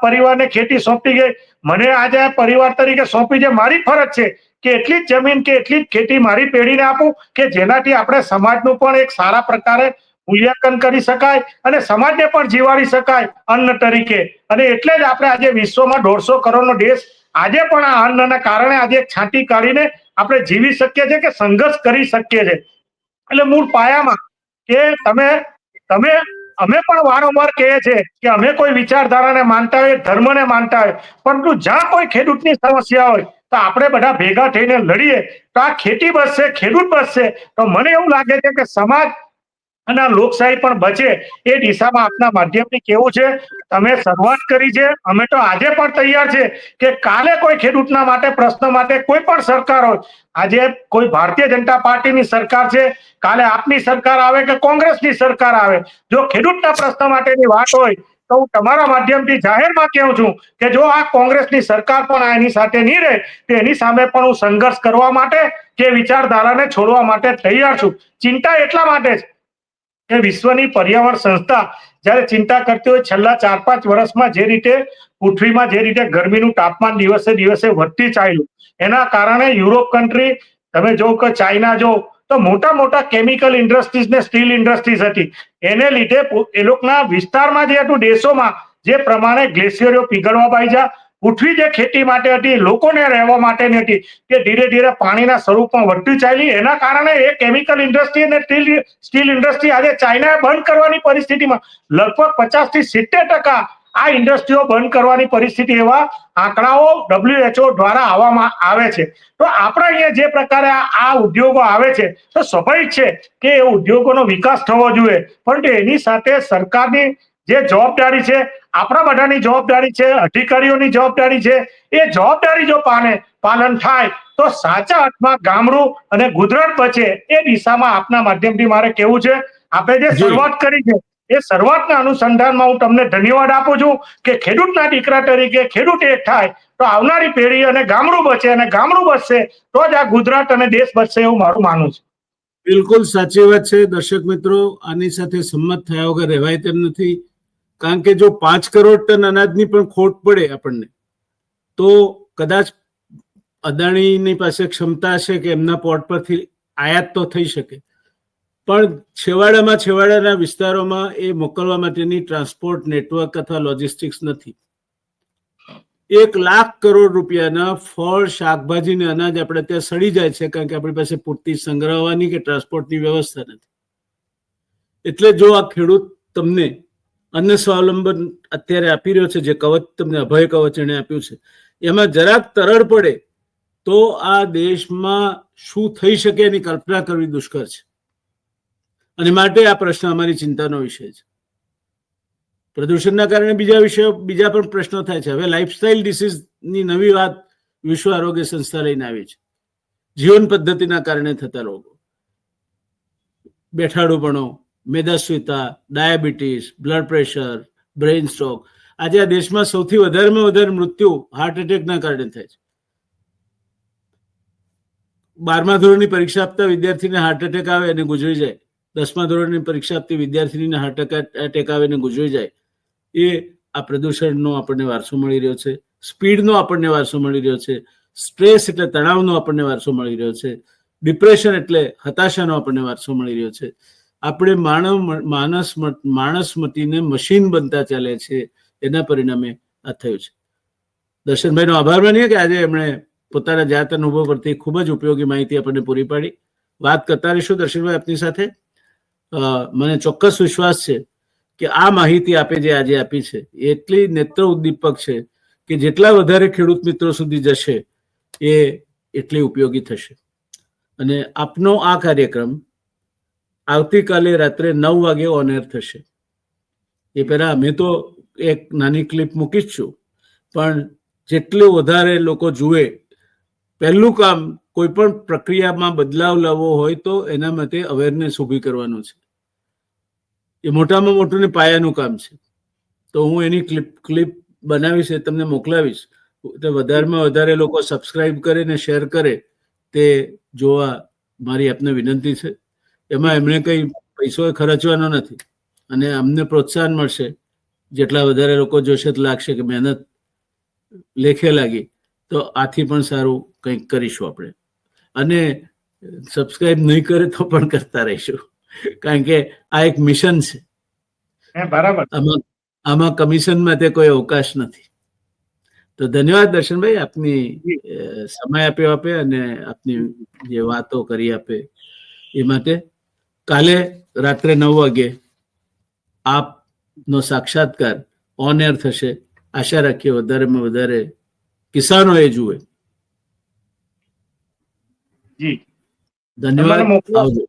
પરિવારને ખેતી સોંપી ગઈ. મને આજે પરિવાર તરીકે સોંપી છે. મારી ફરજ છે કે એટલી જ જમીન કે એટલી જ ખેતી મારી પેઢીને આપું કે જેનાથી આપણે સમાજનું પણ એક સારા પ્રકારે મૂલ્યાંકન કરી શકાય અને સમાજને પણ જીવાડી શકાય અન્ન તરીકે. અને એટલે જ આપણે આજે વિશ્વમાં 150 કરોડનો દેશ આજે પણ આ અન્નના કારણે આજે છાંટી કાઢીને આપણે જીવી શકીએ છીએ કે સંઘર્ષ કરી શકીએ છીએ. એટલે મૂળ પાયામાં કે અમે પણ વારંવાર કહીએ છીએ કે અમે કોઈ વિચારધારાને માનતા હોય, ધર્મને માનતા હોય, પરંતુ જ્યાં કોઈ ખેડૂતની સમસ્યા હોય તો આપણે બધા ભેગા થઈને લડીએ તો આ ખેતી બચશે, ખેડૂત બચશે. તો મને એવું લાગે છે કે સમાજ અને લોકશાહી પણ બચે એ દિશામાં આપના માધ્યમથી કેવું છે. તમે શરૂઆત કરી છે, અમે તો આજે પણ તૈયાર છે કે કાલે કોઈ ખેડૂતના માટે પ્રશ્ન માટે કોઈ પણ સરકાર હોય, આજે કોઈ ભારતીય જનતા પાર્ટીની સરકાર છે, કાલે આપની સરકાર આવે કે કોંગ્રેસની સરકાર આવે, જો ખેડૂતના પ્રશ્ન માટેની વાત હોય તો હું તમારા માધ્યમથી જાહેરમાં કહું છું કે જો આ કોંગ્રેસની સરકાર પણ એની સાથે નહીં રહે તો એની સામે પણ હું સંઘર્ષ કરવા માટે કે વિચારધારાને છોડવા માટે તૈયાર છું. ચિંતા એટલા માટે જ કે વિશ્વની પર્યાવરણ સંસ્થા જ્યારે ચિંતા કરતી હોય છેલ્લા 4-5 વર્ષમાં જે રીતે પૃથ્વીમાં જે રીતે ગરમીનું તાપમાન દિવસે દિવસે વધતી ચાલ્યું, એના કારણે યુરોપ કન્ટ્રી, તમે જો કે ચાઇના જો તો મોટા મોટા કેમિકલ ઇન્ડસ્ટ્રીઝ ને સ્ટીલ ઇન્ડસ્ટ્રીઝ હતી. એને લીધે એ લોકોના વિસ્તારમાં જે હતું દેશોમાં જે પ્રમાણે ગ્લેશિયરો પીગળવા પામ્યા, પૃથ્વી જે ખેતી માટે હતી, લોકોને રહેવા માટેની હતી, કે ધીરે ધીરે પાણીના સ્વરૂપમાં વધતી ચાલી. એના કારણે એ કેમિકલ ઇન્ડસ્ટ્રી અને સ્ટીલ ઇન્ડસ્ટ્રી આજે ચાઇનાએ બંધ કરવાની પરિસ્થિતિમાં લગભગ 50 થી 70% આ ઇન્ડસ્ટ્રીઓ બંધ કરવાની પરિસ્થિતિ એવા આંકડાઓ WHO દ્વારા આવવામાં આવે છે. તો આપણે અહીંયા જે પ્રકારે આ ઉદ્યોગો આવે છે તો સ્વાભાવિક છે કે એ ઉદ્યોગોનો વિકાસ થવો જોઈએ, પરંતુ એની સાથે સરકારની જે જવાબદારી છે, આપણા બધાની જવાબદારી છે, અધિકારીઓની જવાબદારી છે, એ જવાબદારી જો પાલન થાય તો સાચા અર્થમાં ગામડું અને ગુજરાત બચે એ દિશામાં આપના માધ્યમથી મારે કહેવું છે. આપણે જે શરૂઆત કરી છે એ શરૂઆતના અનુસંધાનમાં હું તમને ધન્યવાદ આપું છું કે ખેડૂતના દીકરા તરીકે ખેડૂત એક થાય તો આવનારી પેઢી અને ગામડું બચે, અને ગામડું બચશે તો જ આ ગુજરાત અને દેશ બચશે એવું મારું માનવું છે. બિલકુલ સાચી વાત છે. દર્શક મિત્રો, આની સાથે સંમત થયા વગર રહેવાય તેમ નથી. કારણ કે જો 5 કરોડ ટન અનાજની પણ ખોટ પડે આપણને, તો કદાચ અદાણીની પાસે ક્ષમતા છે કે એમના પોર્ટ પરથી આયાત તો થઈ શકે, પણ છેવાડાના વિસ્તારોમાં એ મોકલવા માટેની ટ્રાન્સપોર્ટ નેટવર્ક અથવા લોજિસ્ટિક્સ નથી. 1 લાખ કરોડ રૂપિયાના ફળ, શાકભાજી ને અનાજ આપણે ત્યાં સડી જાય છે, કારણ કે આપણી પાસે પૂરતી સંગ્રહવાની કે ટ્રાન્સપોર્ટની વ્યવસ્થા નથી. એટલે જો આ ખેડૂત તમને અન્ન સ્વાવલંબન અત્યારે આપી રહ્યો છે, જે કવચ તમને અભય કવચ એને આપ્યું છે, એમાં જરાક તરડ પડે તો આ દેશમાં શું થઈ શકે એની કલ્પના કરવી દુષ્કર છે. અને માટે આ પ્રશ્ન અમારી ચિંતાનો વિષય છે. પ્રદૂષણના કારણે બીજા પણ પ્રશ્નો થાય છે. હવે લાઇફસ્ટાઇલ ડિસીઝની નવી વાત વિશ્વ આરોગ્ય સંસ્થા લઈને આવી છે. જીવન પદ્ધતિના કારણે થતા રોગો, બેઠાડુપણો, મેદાસ્વીતા, diabetes, blood pressure, brain stroke. આજે આ દેશમાં સૌથી વધારેમાં વધારે મૃત્યુ હાર્ટ એટેકના કારણે થાય છે. 12મા ધોરણની પરીક્ષા આપતા વિદ્યાર્થીને હાર્ટ એટેક આવે અને ગુજરી જાય, 10મા ધોરણની પરીક્ષા આપતી વિદ્યાર્થીને હાર્ટ એટેક આવે અને ગુજરી જાય. એ આ પ્રદૂષણનો આપણને વારસો મળી રહ્યો છે, સ્પીડનો આપણને વારસો મળી રહ્યો છે, સ્ટ્રેસ એટલે તણાવનો આપણને વારસો મળી રહ્યો છે, ડિપ્રેશન એટલે હતાશાનો આપણને વારસો મળી રહ્યો છે. આપણે માણસ મટીને મશીન બનતા ચાલે છે, એના પરિણામે આ થયું છે. દર્શનભાઈનો આભાર માનીએ કે આજે એમણે પોતાના જાત અનુભવ પરથી ખૂબ જ ઉપયોગી માહિતી આપણને પૂરી પાડી. વાત કરતા રહીશું દર્શનભાઈ આપની સાથે. મને ચોક્કસ વિશ્વાસ છે કે આ માહિતી આપે જે આજે આપી છે એટલી નેત્ર ઉદ્દીપક છે કે જેટલા વધારે ખેડૂત મિત્રો સુધી જશે એ એટલી ઉપયોગી થશે. અને આપનો આ કાર્યક્રમ આવતીકાલે રાત્રે 9 વાગે ઓન એર થશે. એ પહેલા અમે તો એક નાની ક્લિપ મૂકી જ છું, પણ જેટલું વધારે લોકો જુએ, પહેલું કામ કોઈ પણ પ્રક્રિયામાં બદલાવ લાવવો હોય તો એના માટે અવેરનેસ ઊભી કરવાનું છે. એ મોટામાં મોટું ને પાયાનું કામ છે. તો હું એની ક્લિપ બનાવીશ, એ તમને મોકલાવીશ. તો વધારેમાં વધારે લોકો સબસ્ક્રાઇબ કરે ને શેર કરે તે જોવા મારી આપને વિનંતી છે. એમાં એમણે કંઈ પૈસો ખર્ચવાનો નથી, અને અમને પ્રોત્સાહન મળશે. જેટલા વધારે લોકો જોશે તો લાગશે કે મહેનત લેખે લાગી, તો આથી પણ સારું કંઈક કરીશું આપણે. અને સબસ્ક્રાઇબ નહીં કરે તો પણ કરતા રહીશું, કારણ કે આ એક મિશન છે. બરાબર. આમાં કમિશન માટે કોઈ અવકાશ નથી. તો ધન્યવાદ દર્શનભાઈ, આપની સમય આપ્યો આપે અને આપની જે વાતો કરી આપે એ માટે. કાલે રાત્રે 9 વાગે આપનો સાક્ષાત્કાર ઓન એર થશે. આશા રાખીએ વધારેમાં વધારે કિસાનો એ જુએ. જી ધન્યવાદ. આવજો.